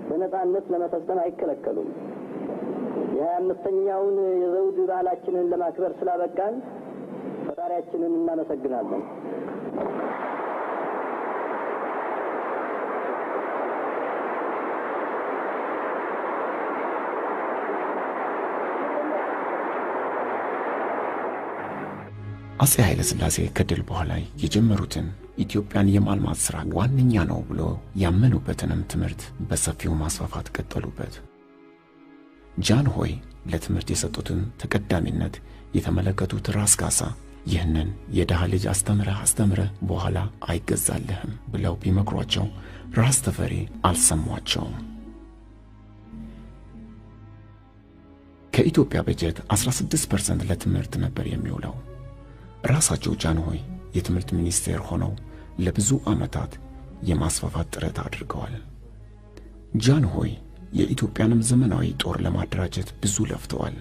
በነጻነት ለመፈጸም አይከለከሉም። የ25ኛውን የዘውድ በዓላችንን ለማክበር ስላበቃን ፈጣሪያችንን እናመሰግናለን። አፄ ኃይለ ሥላሴ ከድል በኋላ የጀመሩትን ኢትዮጵያን የማልማት ሥራ ዋነኛ ነው ብሎ ያመኑበትንም ትምህርት በሰፊው ማስፋፋት ቀጠሉበት። ጃንሆይ ለትምህርት የሰጡትን ተቀዳሚነት የተመለከቱት ራስ ካሳ ይህንን የደሃ ልጅ አስተምረህ በኋላ አይገዛልህም ብለው ቢመክሯቸው ራስ ተፈሪ አልሰሟቸውም። ከኢትዮጵያ በጀት 16% ለትምህርት ነበር የሚውለው። ራሳቸው ጃንሆይ የትምህርት ሚኒስቴር ሆነው ለብዙ ዓመታት የማስፋፋት ጥረት አድርገዋል። ጃንሆይ የኢትዮጵያንም ዘመናዊ ጦር ለማደራጀት ብዙ ለፍተዋል።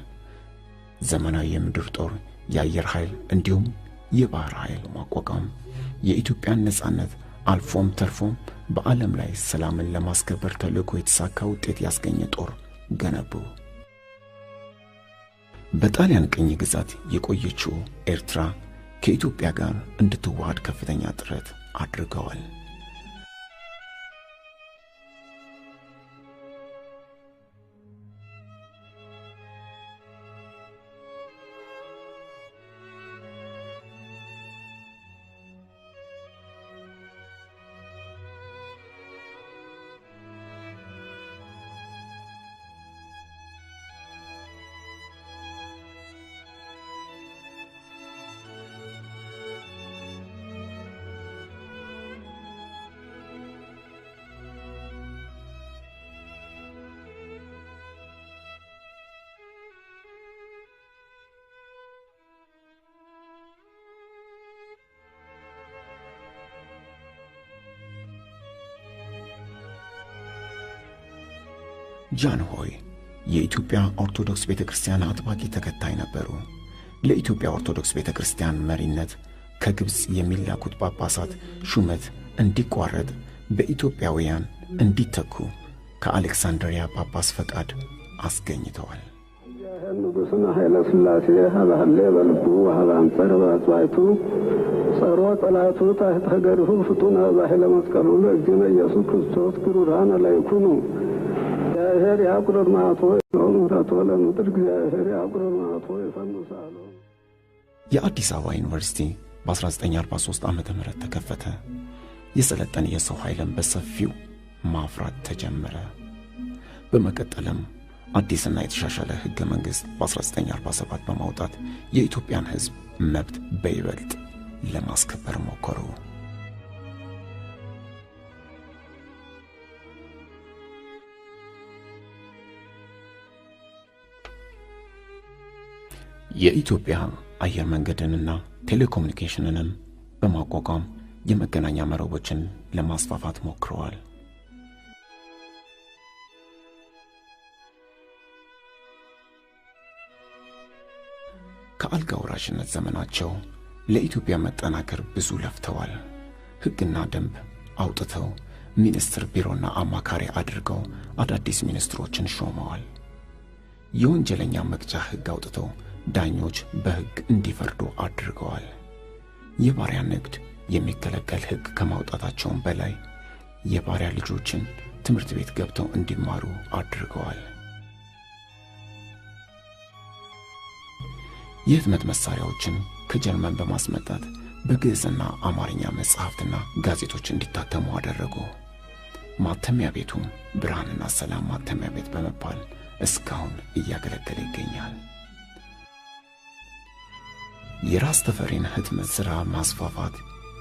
ዘመናዊ የምድር ጦር፣ የአየር ኃይል እንዲሁም የባህር ኃይል ማቋቋም የኢትዮጵያን ነጻነት አልፎም ተርፎም በዓለም ላይ ሰላምን ለማስከበር ተልዕኮ የተሳካ ውጤት ያስገኘ ጦር ገነቡ። በጣሊያን ቅኝ ግዛት የቆየችው ኤርትራ ከኢትዮጵያ ጋር እንድትዋሃድ ከፍተኛ ጥረት አድርገዋል። ጃንሆይ የኢትዮጵያ ኦርቶዶክስ ቤተክርስቲያን አጥባቂ ተከታይ ነበሩ። ለኢትዮጵያ ኦርቶዶክስ ቤተክርስቲያን መሪነት ከግብጽ የሚላኩት ጳጳሳት ሹመት እንዲቋረጥ በኢትዮጵያውያን እንዲተኩ ከአሌክሳንድሪያ ጳጳስ ፈቃድ አስገኝተዋል። ንጉሥና ኃይለ ሥላሴ ሀባህሌ በልቡ ሀባንጸር በአጽዋይቱ ጸሮ ጠላቱ ታሕተ ሀገሪሁ ፍጡነ በኃይለ መስቀሉ ለእግዚእነ ኢየሱስ ክርስቶስ ግሩራነ ላይኩኑ እግዚአብሔር ያቁረር ማቶ ምሕረቶ ለምድር እግዚአብሔር ያቁረር ማቶ ይፈምሳሉ። የአዲስ አበባ ዩኒቨርሲቲ በ1943 ዓመተ ምህረት ተከፈተ። የሰለጠነ የሰው ኃይልን በሰፊው ማፍራት ተጀመረ። በመቀጠልም አዲስና የተሻሻለ ሕገ መንግሥት በ1947 በማውጣት የኢትዮጵያን ሕዝብ መብት በይበልጥ ለማስከበር ሞከሩ። የኢትዮጵያ አየር መንገድንና ቴሌኮሙኒኬሽንንም በማቋቋም የመገናኛ መረቦችን ለማስፋፋት ሞክረዋል። ከአልጋ ወራሽነት ዘመናቸው ለኢትዮጵያ መጠናከር ብዙ ለፍተዋል። ሕግና ደንብ አውጥተው ሚኒስትር ቢሮና አማካሪ አድርገው አዳዲስ ሚኒስትሮችን ሾመዋል። የወንጀለኛ መቅጫ ሕግ አውጥተው ዳኞች በሕግ እንዲፈርዱ አድርገዋል። የባሪያ ንግድ የሚከለከል ሕግ ከማውጣታቸውም በላይ የባሪያ ልጆችን ትምህርት ቤት ገብተው እንዲማሩ አድርገዋል። የህትመት መሳሪያዎችን ከጀርመን በማስመጣት በግዕዝና አማርኛ መጽሐፍትና ጋዜጦች እንዲታተሙ አደረጉ። ማተሚያ ቤቱም ብርሃንና ሰላም ማተሚያ ቤት በመባል እስካሁን እያገለገለ ይገኛል። የራስ ተፈሪን ህትመት ሥራ ማስፋፋት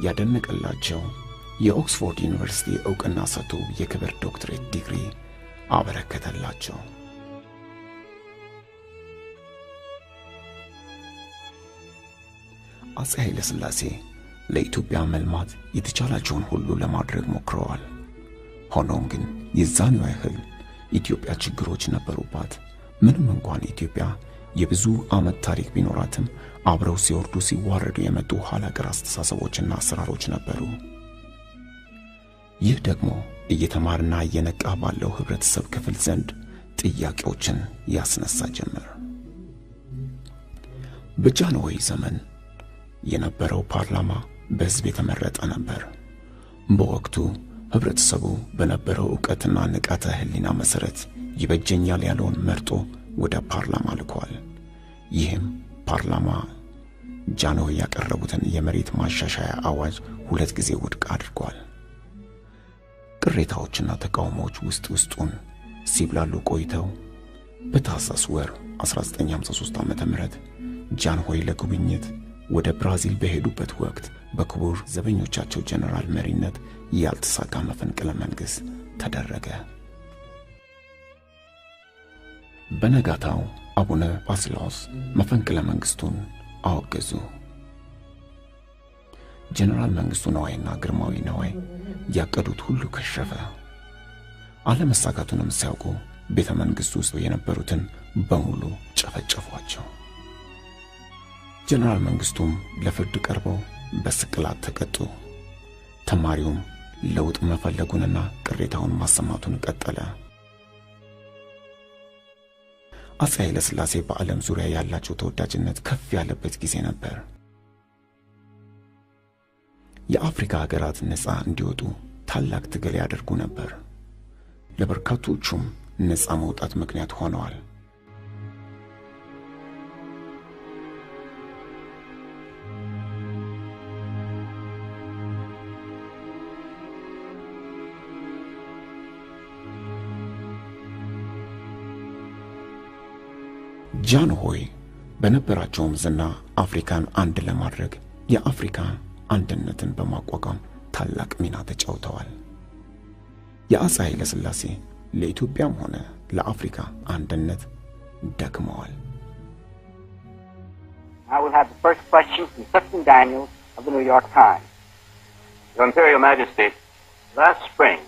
ያደነቀላቸው የኦክስፎርድ ዩኒቨርሲቲ ዕውቅና ሰጥቶ የክብር ዶክትሬት ዲግሪ አበረከተላቸው። አፄ ኃይለ ሥላሴ ለኢትዮጵያ መልማት የተቻላቸውን ሁሉ ለማድረግ ሞክረዋል። ሆኖም ግን የዛኑ ያህል ኢትዮጵያ ችግሮች ነበሩባት። ምንም እንኳን ኢትዮጵያ የብዙ ዓመት ታሪክ ቢኖራትም አብረው ሲወርዱ ሲዋረዱ የመጡ ኋላ ቀር አስተሳሰቦችና አሰራሮች ነበሩ። ይህ ደግሞ እየተማርና እየነቃ ባለው ህብረተሰብ ክፍል ዘንድ ጥያቄዎችን ያስነሳ ጀመር። በጃንሆይ ዘመን የነበረው ፓርላማ በህዝብ የተመረጠ ነበር። በወቅቱ ህብረተሰቡ በነበረው ዕውቀትና ንቃተ ህሊና መሰረት ይበጀኛል ያለውን መርጦ ወደ ፓርላማ ልኳል። ይህም ፓርላማ ጃንሆይ ያቀረቡትን የመሬት ማሻሻያ አዋጅ 2 ጊዜ ውድቅ አድርጓል። ቅሬታዎችና ተቃውሞዎች ውስጡን ሲብላሉ ቆይተው በታህሳስ ወር 1953 ዓ.ም ጃንሆይ ለጉብኝት ወደ ብራዚል በሄዱበት ወቅት በክቡር ዘበኞቻቸው ጀነራል መሪነት ያልተሳካ መፈንቅለ መንግስት ተደረገ። በነጋታው አቡነ ባስልዮስ መፈንቅለ መንግስቱን አወገዙ። ጀነራል መንግስቱ ነዋይና ግርማዊ ነዋይ ያቀዱት ሁሉ ከሸፈ። አለመሳካቱንም ሲያውቁ ቤተ መንግስቱ ውስጥ የነበሩትን በሙሉ ጨፈጨፏቸው። ጀነራል መንግስቱም ለፍርድ ቀርበው በስቅላት ተቀጡ። ተማሪውም ለውጥ መፈለጉንና ቅሬታውን ማሰማቱን ቀጠለ። አፄ ኃይለ ሥላሴ በዓለም ዙሪያ ያላቸው ተወዳጅነት ከፍ ያለበት ጊዜ ነበር። የአፍሪካ ሀገራት ነፃ እንዲወጡ ታላቅ ትግል ያደርጉ ነበር። ለበርካቶቹም ነፃ መውጣት ምክንያት ሆነዋል። ጃንሆይ በነበራቸውም ዝና አፍሪካን አንድ ለማድረግ የአፍሪካ አንድነትን በማቋቋም ታላቅ ሚና ተጫውተዋል። የአፄ ኃይለ ሥላሴ ለኢትዮጵያም ሆነ ለአፍሪካ አንድነት ደክመዋል። I will have the first question from Clifton Daniels of the New York Times. Your Imperial Majesty, last spring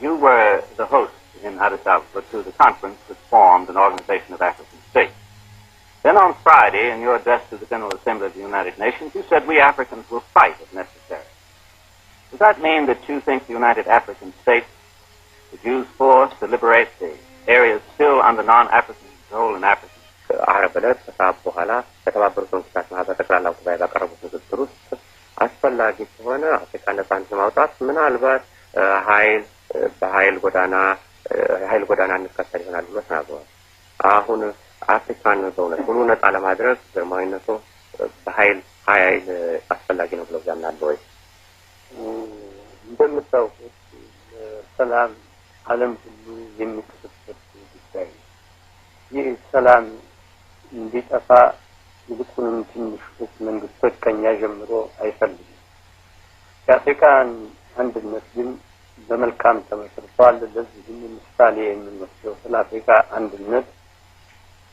you were the host in Addis Ababa to the conference that formed an organization of African states. Then on Friday, in your address to the General Assembly of the United Nations, you said we Africans will fight if necessary. Does that mean that you think the United African States would use force to liberate the areas still under non-African control in Africa? ዓርብ ዕለት ከሰዓት በኋላ ከተባበሩት መንግስታት ማህበር ጠቅላላ ጉባኤ ባቀረቡት ንግግር ውስጥ አስፈላጊ ከሆነ አፍሪካ ነፃ ማውጣት ምናልባት በኃይል ጎዳና እንከተል ይሆናል ብሎ ተናግረዋል። አሁን አፍሪካን በእውነት ሙሉ ነፃ ለማድረግ ግርማዊነቱ በኃይል አስፈላጊ ነው ብለው ያምናሉ ወይ? እንደምታውቁት ሰላም ዓለም ሁሉ የሚከሰትበት ጉዳይ ነው። ይህ ሰላም እንዲጠፋ ይልቁንም ትንሽ መንግስቶች ከኛ ጀምሮ አይፈልጉም። የአፍሪካን አንድነት ግን በመልካም ተመስርቷል። ለዚህም ምሳሌ የምንወስደው ስለ አፍሪካ አንድነት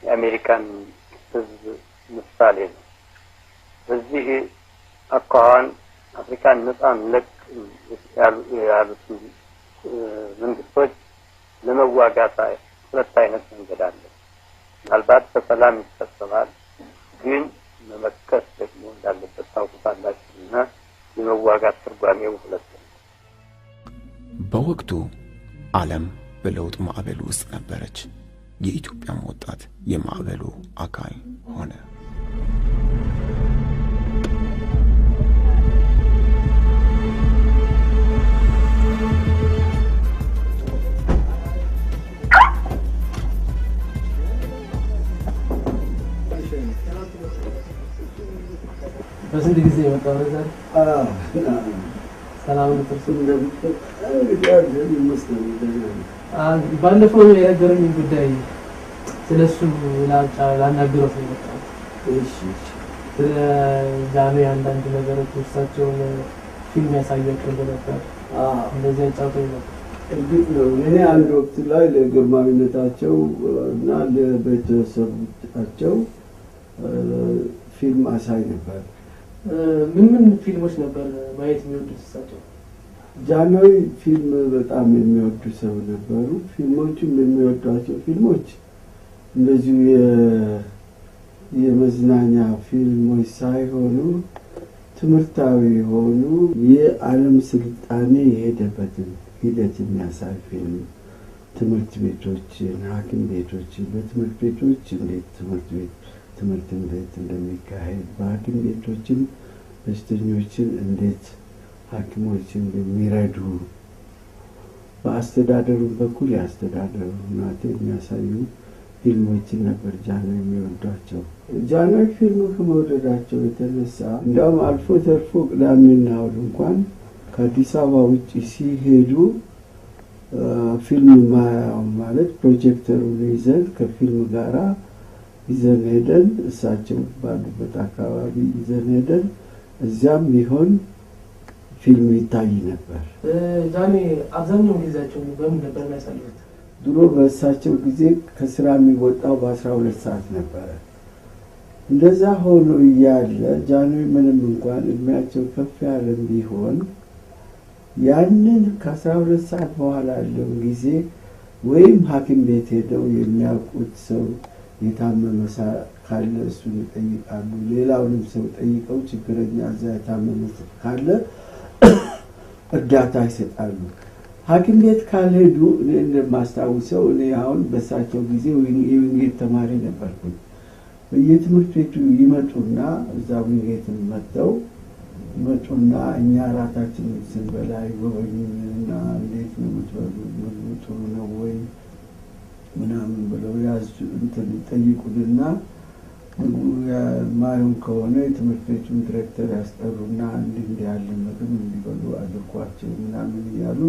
የአሜሪካን ህዝብ ምሳሌ ነው። በዚህ አኳኋን አፍሪካን ነፃ ለቅ ያሉት መንግስቶች ለመዋጋት ሁለት አይነት መንገድ አለ። ምናልባት በሰላም ይፈጸማል፣ ግን መመከት ደግሞ እንዳለበት ታውቁታላችሁና የመዋጋት ትርጓሜው ሁለት ነው። በወቅቱ ዓለም በለውጥ ማዕበል ውስጥ ነበረች። የኢትዮጵያም ወጣት የማዕበሉ አካል ሆነ። በስንት ጊዜ የመጣው ዛሬ? ሰላም ነው። ባለፈው የነገረኝ ጉዳይ ስለሱ ላናግረው ነው። እሺ ዛሬ አንዳንድ ነገሮች ውስጣቸው ፊልም ያሳያቸው እንደነበር እንደዚህ አንጫውተው ነበር። እርግጥ ነው እኔ አንድ ወቅት ላይ ለግርማዊነታቸው እና ለቤተሰቦቻቸው ፊልም አሳይ ነበር። ምን ፊልሞች ነበር ማየት የሚወዱት እሳቸው? ጃንሆይ ፊልም በጣም የሚወዱ ሰው ነበሩ። ፊልሞቹም የሚወዷቸው ፊልሞች እንደዚሁ የመዝናኛ ፊልሞች ሳይሆኑ ትምህርታዊ የሆኑ የዓለም ስልጣኔ የሄደበትን ሂደት የሚያሳይ ፊልም ትምህርት ቤቶችን ሐኪም ቤቶችን በትምህርት ቤቶች እንዴት ትምህርት እንዴት እንደሚካሄድ በሐኪም ቤቶችን በሽተኞችን እንዴት ሐኪሞችን እንደሚረዱ በአስተዳደሩ በኩል ያስተዳደሩ ናት የሚያሳዩ ፊልሞችን ነበር ጃንሆይ የሚወዷቸው። ጃንሆይ ፊልም ከመውደዳቸው የተነሳ እንደውም አልፎ ተርፎ ቅዳሜና እሑድ እንኳን ከአዲስ አበባ ውጪ ሲሄዱ ፊልም ማለት ፕሮጀክተሩን ይዘን ከፊልም ጋራ ይዘን ሄደን እሳቸው ባሉበት አካባቢ ይዘን ሄደን እዚያም ቢሆን ፊልም ይታይ ነበር። ጃኔ አብዛኛው ጊዜያቸው በምን ነበር የሚያሳልፉት? ድሮ በእሳቸው ጊዜ ከስራ የሚወጣው በ12 ሰዓት ነበር። እንደዛ ሆኖ እያለ ጃንሆይ ምንም እንኳን እድሜያቸው ከፍ ያለ ቢሆን ያንን ከ12 ሰዓት በኋላ ያለው ጊዜ ወይም ሐኪም ቤት ሄደው የሚያውቁት ሰው የታመመ ካለ እሱን ይጠይቃሉ። ሌላውንም ሰው ጠይቀው ችግረኛ እዛ የታመመ ካለ እርዳታ ይሰጣሉ። ሐኪም ቤት ካልሄዱ እኔ እንደማስታውሰው እኔ አሁን በሳቸው ጊዜ የዊንጌት ተማሪ ነበርኩኝ። በየትምህርት ቤቱ ይመጡና እዛ ዊንጌትን መጥተው ይመጡና እኛ ራታችንን ስንበላ ይጎበኙንና እንዴት ነው ምግቡ ጥሩ ነው ወይ ምናምን ብለው ያዙ እንትን ይጠይቁንና ምግቡ የማይሆን ከሆነ የትምህርት ቤቱን ዲሬክተር ያስጠሩና እንዲህ ያለ ምግብ እንዲበሉ አድርጓቸው ምናምን እያሉ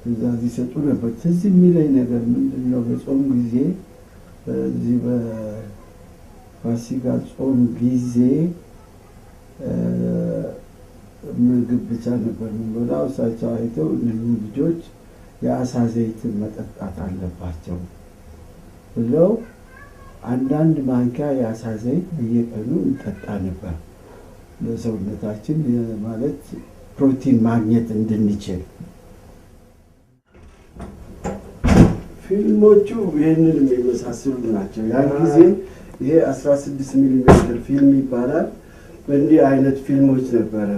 ትእዛዝ ይሰጡ ነበር። ትዝ የሚለኝ ነገር ምንድነው በጾም ጊዜ በዚህ በፋሲካ ጾም ጊዜ ምግብ ብቻ ነበር የምንበላው። እሳቸው አይተው እነዚህ ልጆች የአሳ ዘይትን መጠጣት አለባቸው ብለው አንዳንድ ማንኪያ የአሳ ዘይት በየቀኑ እንጠጣ ነበር ለሰውነታችን ማለት ፕሮቲን ማግኘት እንድንችል። ፊልሞቹ ይህንን የሚመሳሰሉ ናቸው። ያን ጊዜ ይሄ 16 ሚሊ ሜትር ፊልም ይባላል። በእንዲህ አይነት ፊልሞች ነበረ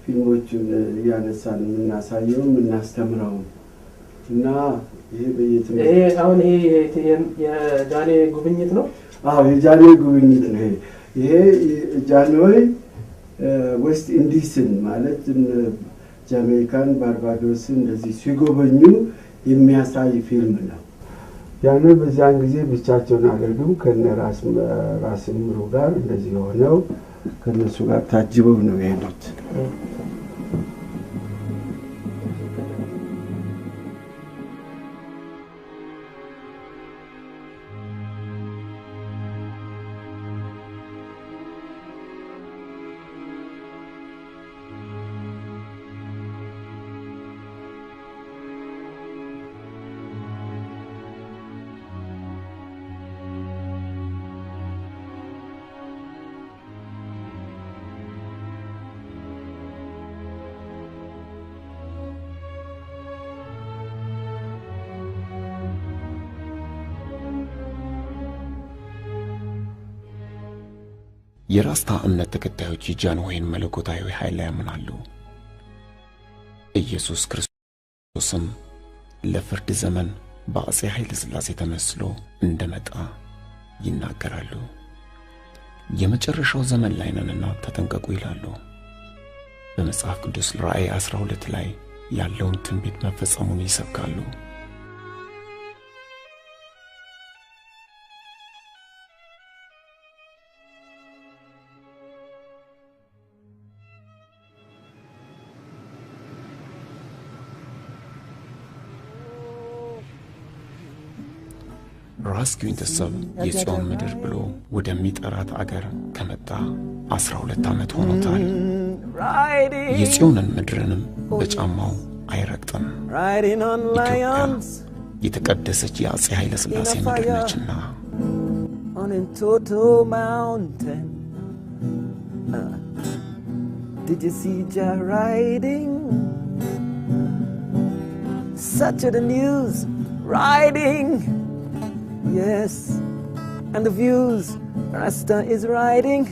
ፊልሞቹን እያነሳን የምናሳየው የምናስተምረው እና ይሄ በየትምህርት ይሄ አሁን ይሄ የጃንሆይ ጉብኝት ነው። አዎ የጃንሆይ ጉብኝት ነው። ይሄ ጃንሆይ ዌስት ኢንዲስን ማለት ጃሜይካን ባርባዶስን እንደዚህ ሲጎበኙ የሚያሳይ ፊልም ነው። ጃንሆይ በዚያን ጊዜ ብቻቸውን አልሄዱም። ከነ ራስ ምሩ ጋር እንደዚህ ሆነው ከነሱ ጋር ታጅበው ነው የሄዱት። የራስታ እምነት ተከታዮች የጃንሆይን መለኮታዊ ኃይል ያምናሉ። ኢየሱስ ክርስቶስም ለፍርድ ዘመን በአፄ ኃይለ ሥላሴ ተመስሎ እንደመጣ ይናገራሉ። የመጨረሻው ዘመን ላይ ነንና ተጠንቀቁ ይላሉ። በመጽሐፍ ቅዱስ ራእይ 12 ላይ ያለውን ትንቢት መፈጸሙን ይሰብካሉ። ራስ ጊንተሰብ የጽዮን ምድር ብሎ ወደሚጠራት አገር ከመጣ 12 ዓመት ሆኖታል። የጽዮንን ምድርንም በጫማው አይረግጥም። ኢትዮጵያ የተቀደሰች የአፄ ኃይለ ሥላሴ ምድር ነችና። Did you see Jah riding? Such a the news riding. Yes, and the views. Rasta is riding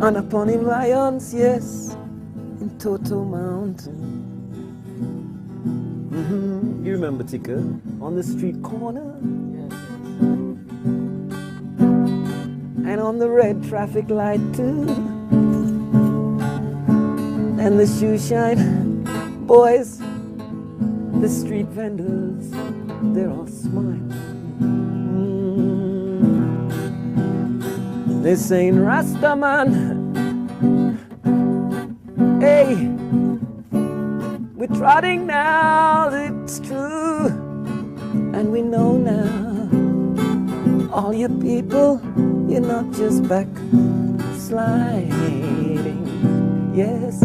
on upon him lions, yes, in Toto Mountain. You remember Tika on the street corner? And on the red traffic light too. And the shoe shine boys, the street vendors, they're all smiling. They're saying, Rasta man, hey, we're trotting now, it's true. And we know now, all you people, you're not just backsliding. Yes,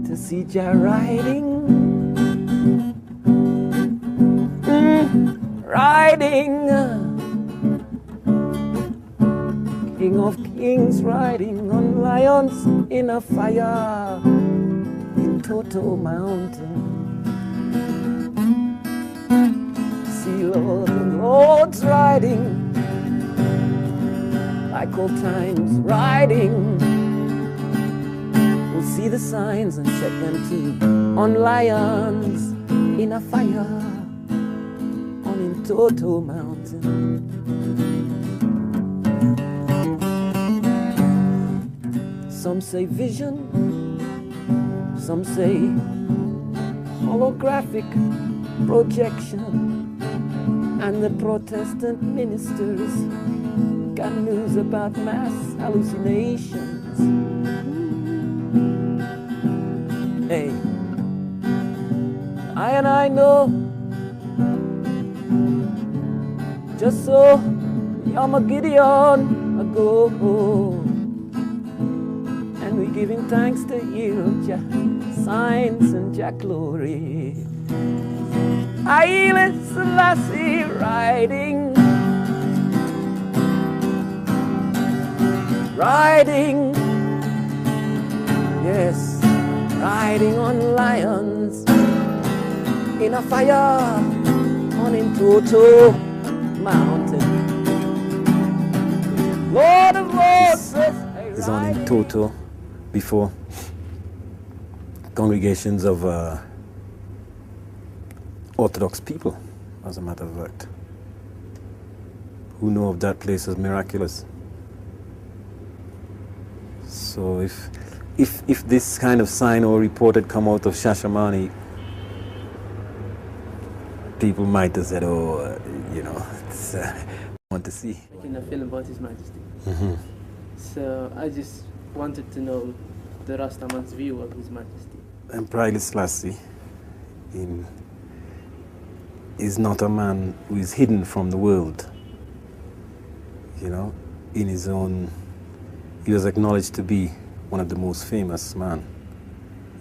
to see Jah riding, riding, King of Kings riding on lions in a fire in Toto Mountain. See Lord and Lords riding like old times riding. We'll see the signs and check them too on lions in a fire on in Toto Mountain. Some say vision, some say holographic projection, and the Protestant ministers got news about mass hallucinations. Hey, I know, just so Yamagideon ago, and we giving thanks to you, Jah, signs and Jah glory. Haile Selassie riding, riding, yes, riding on lions in a fire on in Toto Mountain. Lord of Lords says, is on in Toto before congregations of Orthodox people, as a matter of fact, who know of that place as miraculous. So if this kind of sign or report had come out of Shashamani, people might have said, oh, you know, it's, I want to see. Making a film about His Majesty. Mm-hmm. So I just wanted to know the Rastaman's view of His Majesty. Emperor Haile Selassie is not a man who is hidden from the world. You know, in his own, he was acknowledged to be one of the most famous men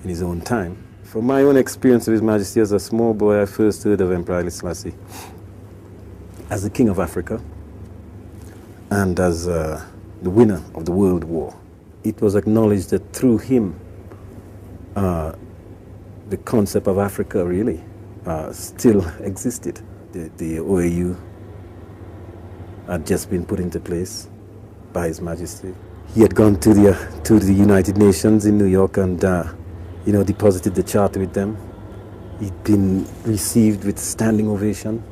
in his own time. From my own experience of His Majesty as a small boy, I first heard of Emperor Haile Selassie as the King of Africa and as the winner of the World War. It was acknowledged that through him, the concept of Africa really still existed. The OAU had just been put into place by His Majesty. He had gone to the United Nations in New York and you know, deposited the charter with them. He'd been received with standing ovation.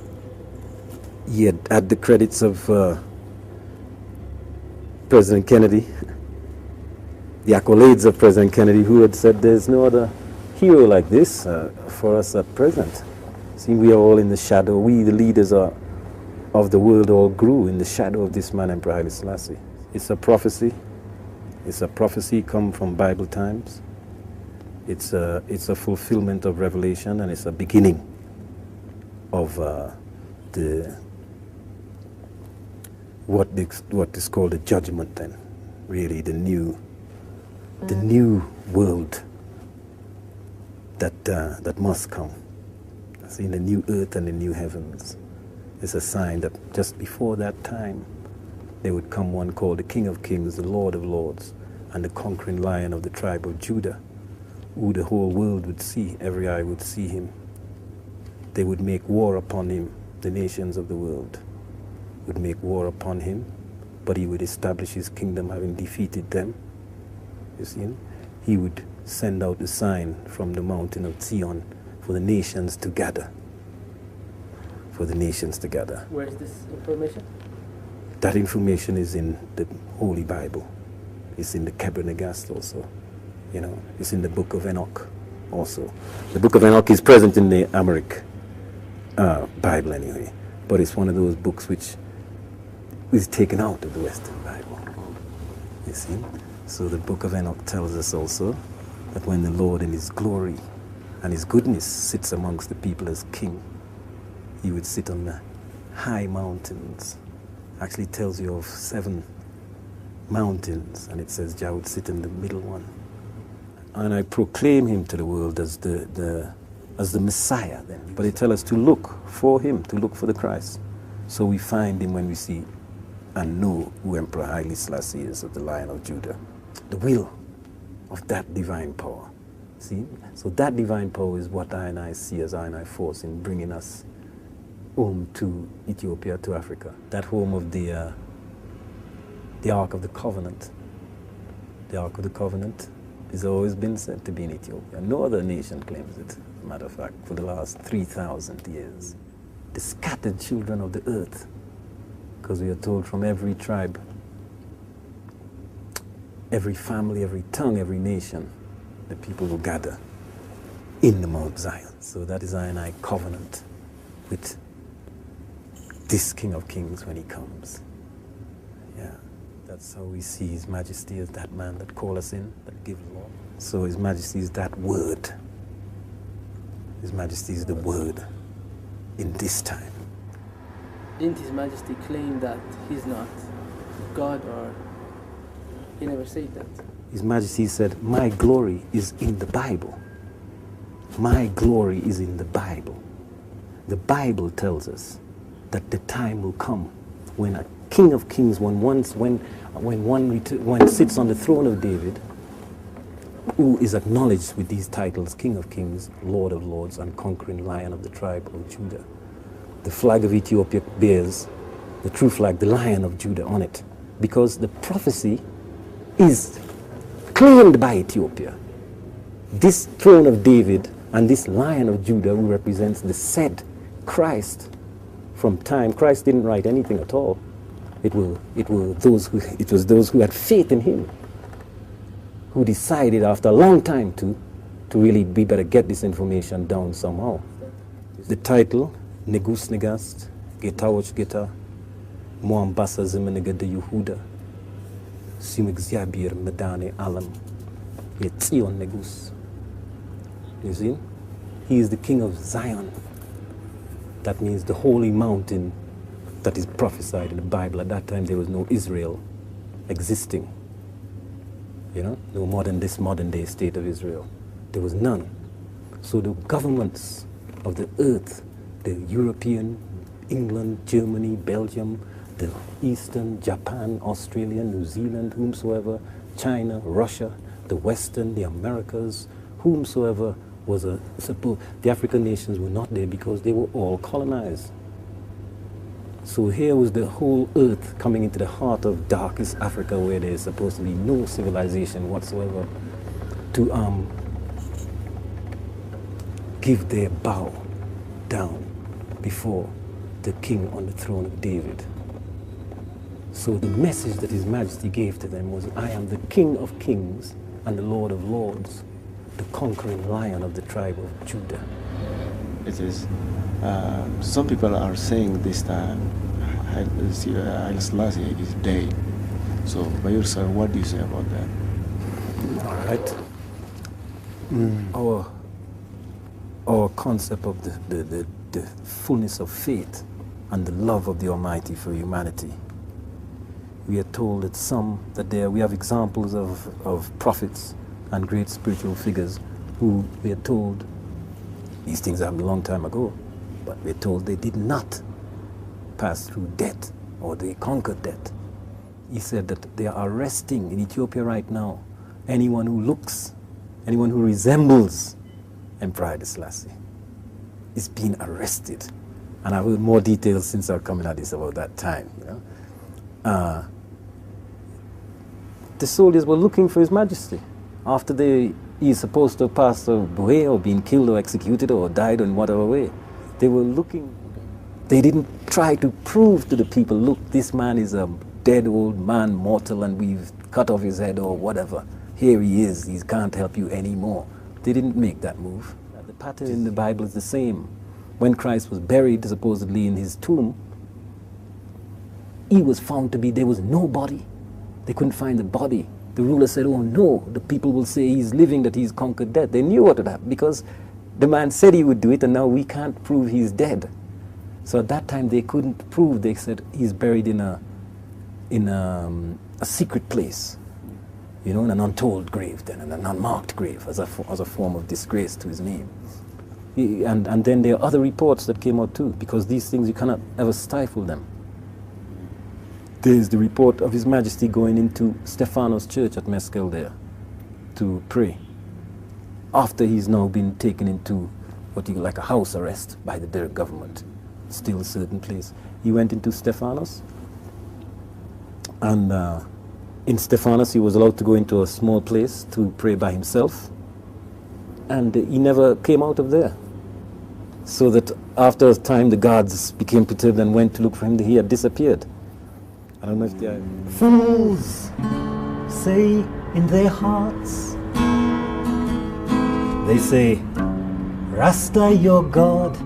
He had had the credits of President Kennedy, the accolades of President Kennedy, who had said there's no other hero like this for us at present. See, we are all in the shadow. We, the leaders of the world, all grew in the shadow of this man, Emperor Haile Selassie. It's a prophecy. It's a prophecy come from Bible times. It's a fulfillment of Revelation, and it's a beginning of what is called the judgment. Then, really, the new world that must come. See, the new earth and the new heavens. It's a sign that just before that time, there would come one called the King of Kings, the Lord of Lords, and the conquering Lion of the tribe of Judah, who the whole world would see, every eye would see him. They would make war upon him, the nations of the world. would make war upon him, but he would establish his kingdom having defeated them. You see? He would send out the sign from the mountain of Zion for the nations to gather. For the nations to gather. Where is this information? That information is in the Holy Bible. It's in the Kebra Nagast also. You know, it's in the Book of Enoch also. The Book of Enoch is present in the Amharic Bible anyway, but it's one of those books which is taken out of the Western Bible. You see? So the Book of Enoch tells us also that when the Lord in his glory and his goodness sits amongst the people as king, he would sit on the high mountains. Actually tells you of 7 mountains, and it says Jah would sit in the middle one. And I proclaim him to the world as the Messiah then. But they tell us to look for him, to look for the Christ. So we find him when we see and know who Emperor Haile Selassie is, of the Lion of Judah. The will of that divine power. See? So that divine power is what I see as I force in bringing us home to Ethiopia, to Africa. That home of the Ark of the Covenant. The Ark of the Covenant has always been said to be in Ethiopia. No other nation claims it, as a matter of fact, for the last 3,000 years. The scattered children of the earth, because we are told from every tribe, every family, every tongue, every nation, the people will gather in the Mount Zion. So that is I covenant with this King of Kings when he comes. Yeah, that's how we see His Majesty as that man that call us in, that give law. So His Majesty is that word. His Majesty is the word in this time. Didn't His Majesty claim that he's not God, or he never said that? His Majesty said, my glory is in the Bible. My glory is in the Bible. The Bible tells us that the time will come when a King of Kings, when one sits on the throne of David, who is acknowledged with these titles, King of Kings, Lord of Lords, and Conquering Lion of the tribe of Judah. The flag of Ethiopia bears the true flag, the Lion of Judah, on it, because the prophecy is claimed by Ethiopia. This throne of David and this Lion of Judah, who represents the said Christ from time. Christ didn't write anything at all. It was those who had faith in him, who decided after a long time to really be better get this information down somehow. The title, Negus Negast, Getawach Geta, Moambasa Zimenega de Yehuda, Simexabir Medane Alam, Yetzion Negus. You see? He is the King of Zion. That means the holy mountain that is prophesied in the Bible. At that time there was no Israel existing. You know, no modern day state of Israel. There was none. So the governments of the earth, the European, England, Germany, Belgium, the Eastern, Japan, Australia, New Zealand, whomsoever, China, Russia, the Western, the Americas, whomsoever was the African nations were not there because they were all colonized. So here was the whole earth coming into the heart of darkest Africa, where there is supposed to be no civilization whatsoever, to give their bow down before the king on the throne of David. So the message that His Majesty gave to them was, I am the King of Kings and the Lord of Lords, the conquering Lion of the tribe of Judah. It is. Some people are saying this time Haile Selassie is dead. So, by yourself, what do you say about that? All right. Our concept of the fullness of faith and the love of the Almighty for humanity. We are told that we have examples of prophets and great spiritual figures who we are told these things happened a long time ago, but we're told they did not pass through death, or they conquered death. He said that they are arresting in Ethiopia right now anyone who resembles Emperor Haile Selassie is being arrested And I've heard more details since I've come in Addis about that time. The soldiers were looking for His Majesty after he's supposed to have passed away or been killed or executed or died in whatever way. They were looking. They didn't try to prove to the people, look, this man is a dead old man, mortal, and we've cut off his head or whatever. Here he is, he can't help you anymore. They didn't make that move. The pattern in the Bible is the same. When Christ was buried, supposedly in his tomb, he was found to be, there was no body. They couldn't find the body. The ruler said, oh no, the people will say he's living, that he's conquered death. They knew what would happen because the man said he would do it, and now we can't prove he's dead. So at that time they couldn't prove. They said he's buried in a secret place, in an untold grave, then, an unmarked grave, as a form of disgrace to his name. And then there are other reports that came out too, because these things, you cannot ever stifle them. There's the report of His Majesty going into Stephanos Church at Meskel there to pray, after he's now been taken into like a house arrest by the Derg government, still a certain place. He went into Stephanos, and in Stephanos he was allowed to go into a small place to pray by himself, and he never came out of there. So that after a time the guards became perturbed and went to look for him. He had disappeared. I don't know if they are... Fools say in their hearts, they say, Rasta, your God,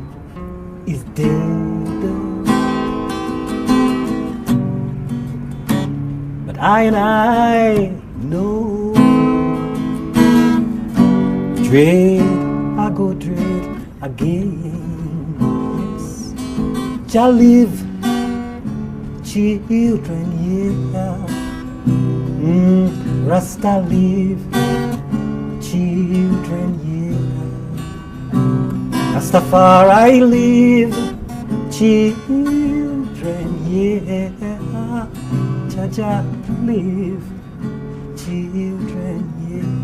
is dead. But I know, dread, I go dread again. Yes, shall live, children, yeah. Rasta live, children, yeah. Rastafari live, children, yeah. Jaja live, children, yeah.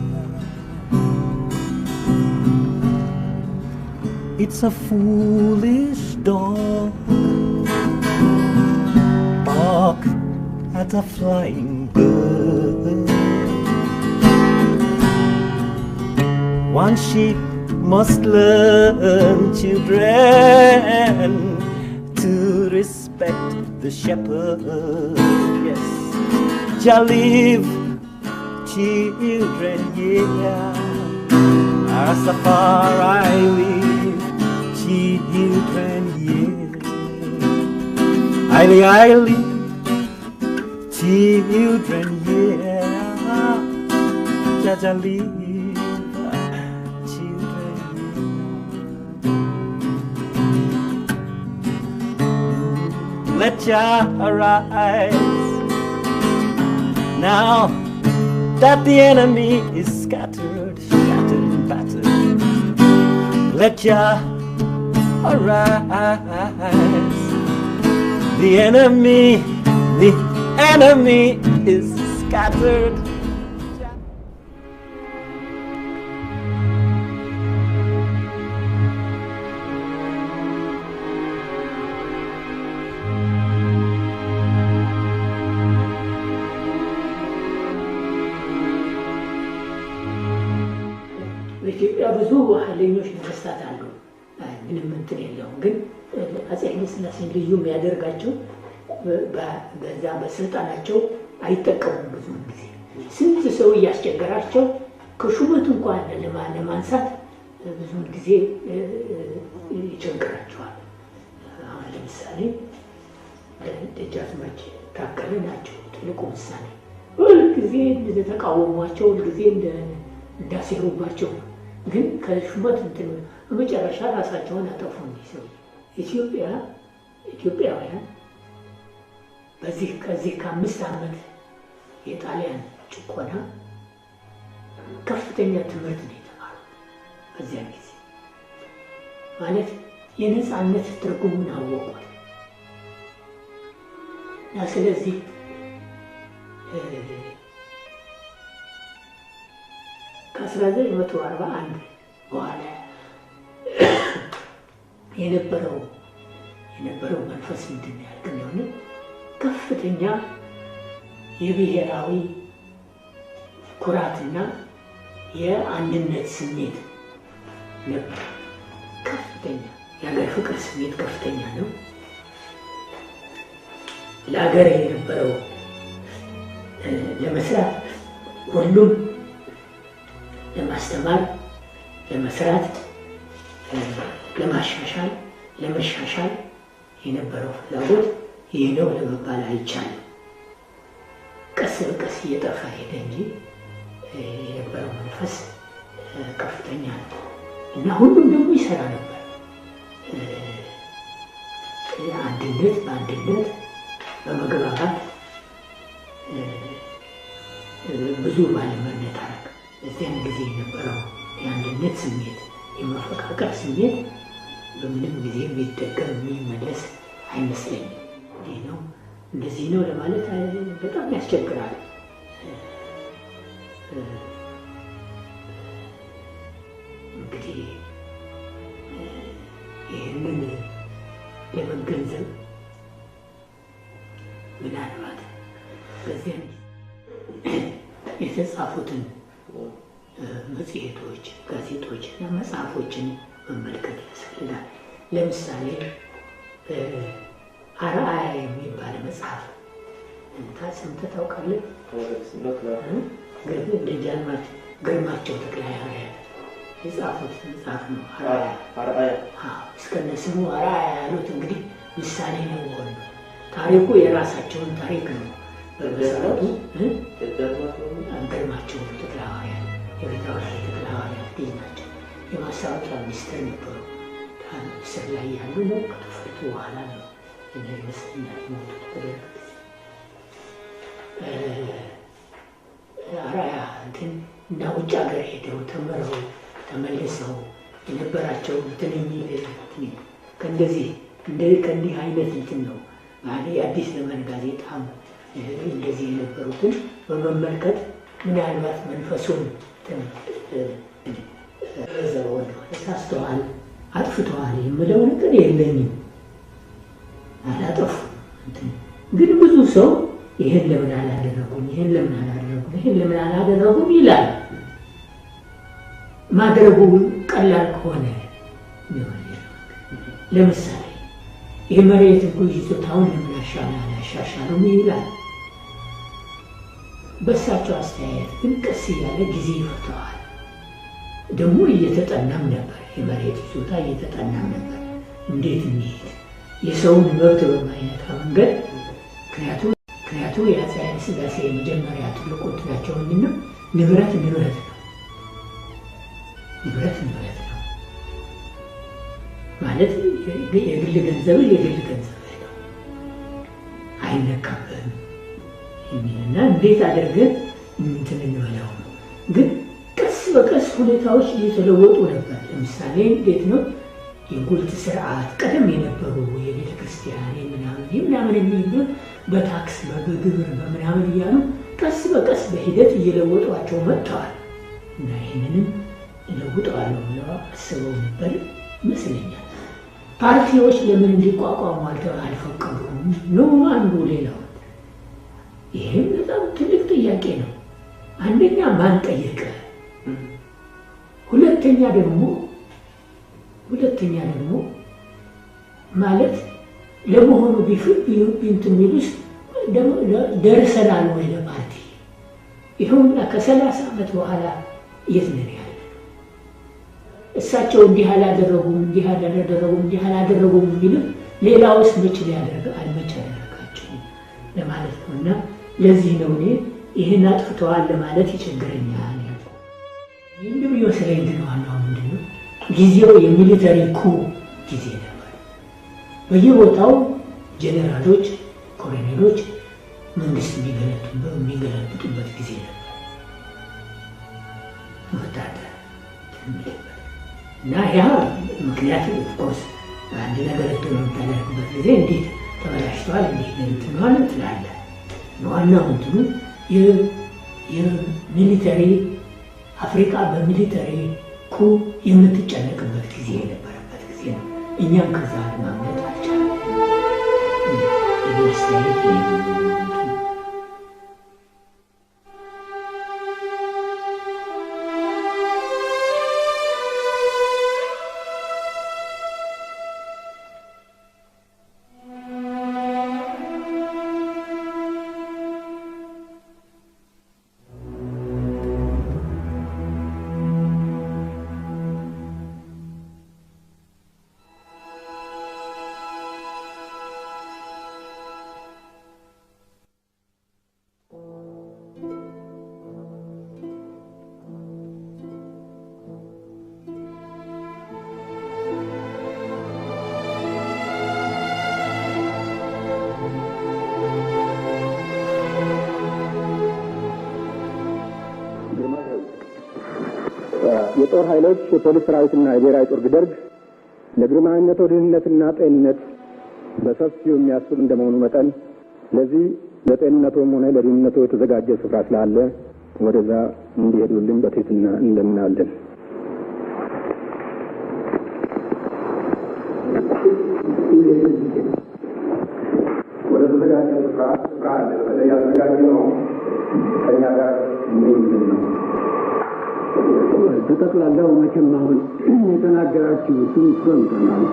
It's a foolish dog bark at a flying bird. One sheep must learn, children, to respect the shepherd. Yes, shall live, children, yeah. Rastafari live, children, yeah. I live, children, yeah. Jaja live. Let Jah arise now that the enemy is scattered, and battered. Let Jah arise. The enemy is scattered. በኢትዮጵያ ብዙ ኃይለኞች ነገስታት አሉ። ምንም እንትን የለውም። ግን አፄ ኃይለ ሥላሴን ልዩ የሚያደርጋቸው በዛ በስልጣናቸው አይጠቀሙም። ብዙ ጊዜ ስንት ሰው እያስቸገራቸው ከሹመት እንኳን ለማንሳት ብዙ ጊዜ ይቸግራቸዋል። አሁን ለምሳሌ ደጃዝማች ታከለ ናቸው ትልቁ ምሳሌ። ሁልጊዜ እንደተቃወሟቸው፣ ሁልጊዜ እንዳሴሩባቸው፣ ግን ከሹመት እንትን በመጨረሻ ራሳቸውን አጠፉ። ሰው ኢትዮጵያውያን ከዚህ ከ5 ዓመት የጣሊያን ጭቆና ከፍተኛ ትምህርት ነው የተማሩ። በዚያ ጊዜ ማለት የነፃነት ትርጉሙን አወቁት እና ስለዚህ ከ1941 በኋላ የነበረው የነበረው መንፈስ ምንድን ነው ያልክ እንደሆነ ከፍተኛ የብሔራዊ ኩራትና የአንድነት ስሜት ነበር። ከፍተኛ የሀገር ፍቅር ስሜት ከፍተኛ ነው። ለሀገር የነበረው ለመስራት ሁሉም ለማስተማር፣ ለመስራት፣ ለማሻሻል፣ ለመሻሻል የነበረው ፍላጎት ይህ ነው ለመባል አይቻልም። ቀስ በቀስ እየጠፋ ሄደ እንጂ የነበረው መንፈስ ከፍተኛ ነው እና ሁሉም ደግሞ ይሰራ ነበር። አንድነት በአንድነት በመግባባት ብዙ ባለመነታረክ እዚያን ጊዜ የነበረው የአንድነት ስሜት የመፈቃቀር ስሜት በምንም ጊዜ የሚደገም የሚመለስ አይመስለኝም። እንዲህ ነው እንደዚህ ነው ለማለት በጣም ያስቸግራል። እንግዲህ ይህንን ለመገንዘብ ምናልባት በዚያን የተጻፉትን መጽሔቶች፣ ጋዜጦች እና መጽሐፎችን መመልከት ያስፈልጋል። ለምሳሌ አርአያ የሚባል መጽሐፍ ሰምተህ ታውቃለህ? ደጃዝማች ግርማቸው ተክለሐዋርያት የጻፉት መጽሐፍ ነው። አርአያ እስከነ ስሙ አርአያ ያሉት እንግዲህ ምሳሌ ነው ሆነ። ታሪኩ የራሳቸውን ታሪክ ነው። በመሰረቱ ግርማቸው ተክለሐዋርያት የቤታውራሪ ተክለሐዋርያት ልጅ ናቸው። የማስታወቂያ ሚኒስትር ነበሩ። እስር ላይ ያሉ ነው። ከተፈቱ በኋላ ነው ይመስለኛል የሞቱት በደርግ ጊዜ። አርአያ እንትን እና ውጭ ሀገር ሄደው ተምረው ተመልሰው የነበራቸው እንትን የሚል ከእንዲህ አይነት እንትን ነው ማለት የአዲስ ዘመን ጋዜጣም እንደዚህ የነበሩትን በመመልከት ምናልባት መንፈሱን ዘወን ተሳስተዋል፣ አጥፍተዋል የምለው ነገር የለኝም። አላጠፉ ግን ብዙ ሰው ይሄን ለምን አላደረጉም፣ ይሄን ለምን አላደረጉም፣ ይሄን ለምን አላደረጉም ይላል። ማድረጉ ቀላል ከሆነ ለምሳሌ የመሬት ይዞታውን ለምን አላሻሻሉም ይላል። በእሳቸው አስተያየት ግን ቀስ እያለ ጊዜ ይፈተዋል። ደግሞ እየተጠናም ነበር፣ የመሬት ይዞታ እየተጠናም ነበር። እንዴት እንሂድ የሰውን መብት በማይነካ መንገድ። ምክንያቱም የአፄ ኃይለ ሥላሴ የመጀመሪያ ትልቁ እንትናቸው ምንድን ነው? ንብረት ነው። ንብረት ነው ማለት የግል ገንዘብ የግል ገንዘብ ነው፣ አይነካብህም የሚልና እንዴት አድርገን እንትን እንበለው ነው። ግን ቀስ በቀስ ሁኔታዎች እየተለወጡ ነበር። ለምሳሌ እንዴት ነው የጉልት ስርዓት ቀደም የነበሩ የቤተ ክርስቲያን ምናምን የሚሉ በታክስ በግብር በምናምን እያሉ ቀስ በቀስ በሂደት እየለወጧቸው መጥተዋል እና ይህንንም እለውጠዋለሁ ብለው አስበው ነበር ይመስለኛል። ፓርቲዎች ለምን እንዲቋቋሙ አልፈቀዱም ነው አንዱ። ሌላው ይህም በጣም ትልቅ ጥያቄ ነው። አንደኛ ማን ጠየቀ? ሁለተኛ ደግሞ ማለት ለመሆኑ ቢንት የሚሉስ ደርሰናል ወይ ለፓርቲ? ይኸውና ከ30 ዓመት በኋላ የት ነን ያለ? እሳቸው እንዲህ አላደረጉም የሚልም ሌላውስ መች አደረጋቸው ለማለት ነው። እና ለዚህ ነው እኔ ይህን አጥፍተዋል ለማለት ይቸግረኛል። ይህን የሚወስደኝ ግን ዋናው ምንድን ነው? ጊዜው የሚሊተሪ ኩ ጊዜ ነበር። በየቦታው ጀኔራሎች፣ ኮሎኔሎች መንግስት የሚገለብጡበት ጊዜ ነበር። ወታደር እና ያ ምክንያት ኦፍኮርስ በአንድ ነገር በምታደርግበት ጊዜ እንዴት ተበላሽተዋል እንዴት እንትንዋል ትላለ። ዋናው እንትኑ የሚሊተሪ አፍሪካ በሚሊተሪ ኩ የምትጨነቅበት ጊዜ የነበረበት ጊዜ ነው። እኛም ከዛ ለማምለጥ አልቻለም። የጦር ኃይሎች የፖሊስ ሰራዊትና የብሔራዊ ጦር ደርግ ለግርማዊነቱ ደህንነትና ጤንነት በሰፊው የሚያስብ እንደመሆኑ መጠን ለዚህ ለጤንነቱም ሆነ ለደህንነቱ የተዘጋጀ ስፍራ ስላለ ወደዛ እንዲሄዱልን በትህትና እንለምናለን። ወደ ተዘጋጀ ስፍራ በተለይ ያዘጋጀነው ከእኛ ጋር እንዲሄዱልን ነው። በጠቅላላው መቼም አሁን የተናገራችሁትን ሰምተናል።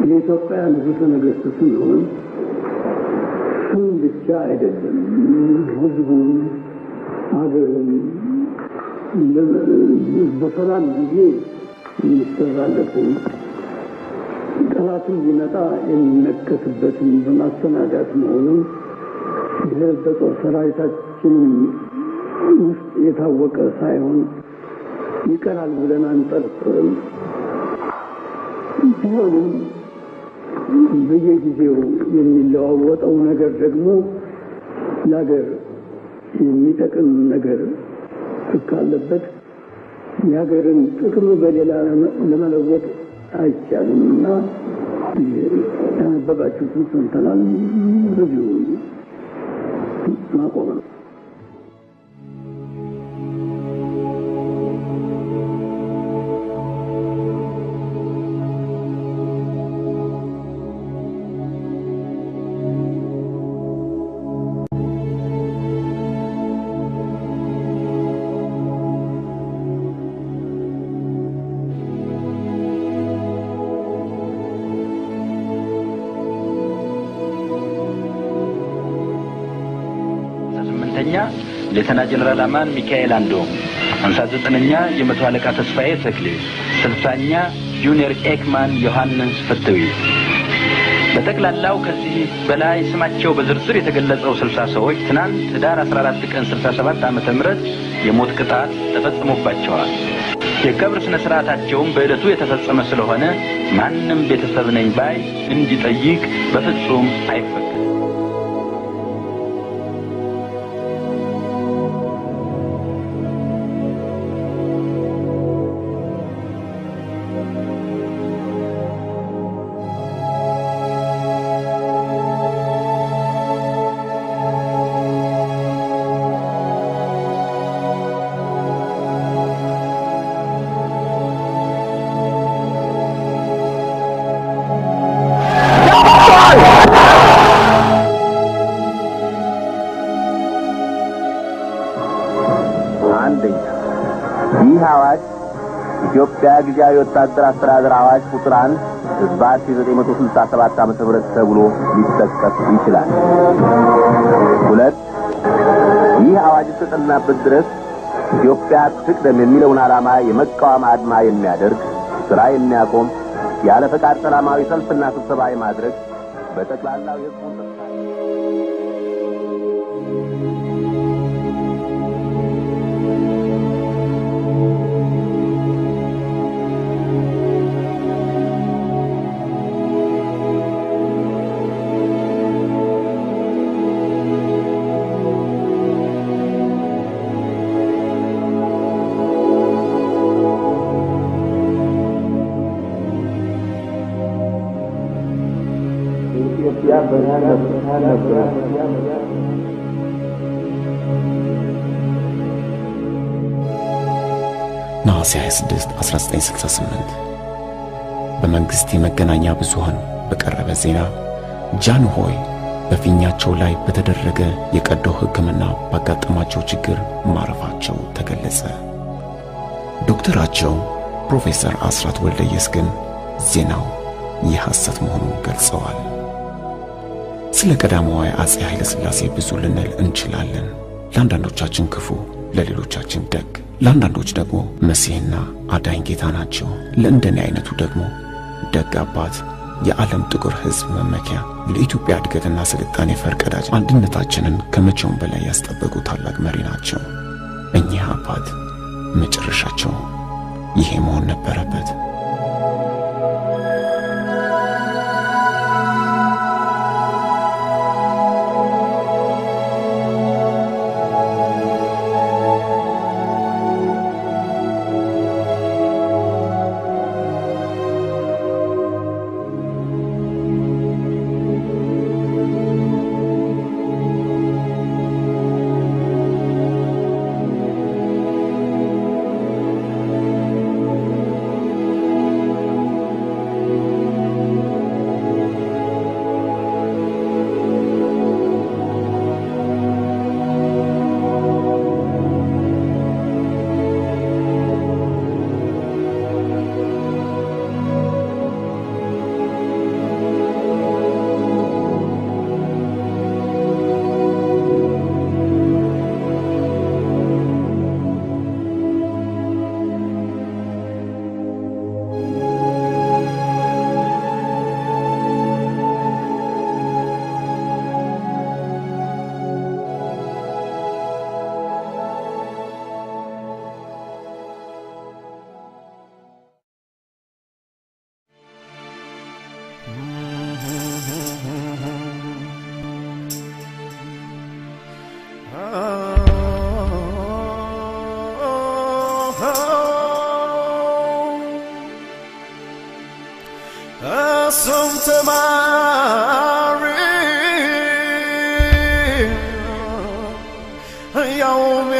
የኢትዮጵያ ንጉሠ ነገሥት ስንሆን ስም ብቻ አይደለም፣ ህዝቡን ሀገሩን በሰላም ጊዜ የሚሰራለትን ጠላትን ሊመጣ የሚነከስበትን በማስተናጋት መሆኑን ይህ በጦር ሰራዊታችን ውስጥ የታወቀ ሳይሆን ይቀራል ብለን አንጠርጥርም። ቢሆንም በየጊዜው የሚለዋወጠው ነገር ደግሞ ለሀገር የሚጠቅም ነገር ካለበት የሀገርን ጥቅም በሌላ ለመለወጥ አይቻልም እና ያነበባችሁትን ሰምተናል። በዚሁ ማቆም ነው። ሌተና ጀነራል አማን ሚካኤል አንዶም 59ኛ የመቶ አለቃ ተስፋዬ ተክሌ 60ኛ ጁኒየር ኤክማን ዮሐንስ ፈተዊ በጠቅላላው ከዚህ በላይ ስማቸው በዝርዝር የተገለጸው 60 ሰዎች ትናንት ህዳር 14 ቀን 67 ዓመተ ምህረት የሞት ቅጣት ተፈጽሞባቸዋል። የቀብር ስነ ስርዓታቸውም በዕለቱ የተፈጸመ ስለሆነ ማንንም ቤተሰብ ነኝ ባይ እንዲጠይቅ በፍጹም አይፈቀድም። ኢትዮጵያ ጊዜያዊ ወታደር አስተዳደር አዋጅ ቁጥር 1 ህዝባር 1967 ዓመተ ምህረት ተብሎ ሊጠቀስ ይችላል። 2 ይህ አዋጅ ተጠናበት ድረስ ኢትዮጵያ ትቅደም የሚለውን ዓላማ የመቃወም አድማ የሚያደርግ ስራ የሚያቆም ያለ ፈቃድ ሰላማዊ ሰልፍና ስብሰባ የማድረግ በጠቅላላው የህዝቡን ነሐሴ 26 1968 በመንግስት የመገናኛ ብዙሃን በቀረበ ዜና ጃንሆይ በፊኛቸው ላይ በተደረገ የቀዶ ሕክምና ባጋጠማቸው ችግር ማረፋቸው ተገለጸ። ዶክተራቸው ፕሮፌሰር አስራት ወልደየስ ግን ዜናው የሐሰት መሆኑን ገልጸዋል። ስለ ቀዳማዊ አጼ ኃይለ ሥላሴ ብዙ ልንል እንችላለን። ለአንዳንዶቻችን ክፉ፣ ለሌሎቻችን ደግ፣ ለአንዳንዶች ደግሞ መሲህና አዳኝ ጌታ ናቸው። ለእንደኔ አይነቱ ደግሞ ደግ አባት፣ የዓለም ጥቁር ሕዝብ መመኪያ፣ ለኢትዮጵያ እድገትና ስልጣኔ ፈርቀዳጅ፣ አንድነታችንን ከመቼውም በላይ ያስጠበቁ ታላቅ መሪ ናቸው። እኚህ አባት መጨረሻቸው ይሄ መሆን ነበረበት። እሱም ተማሪ ያውም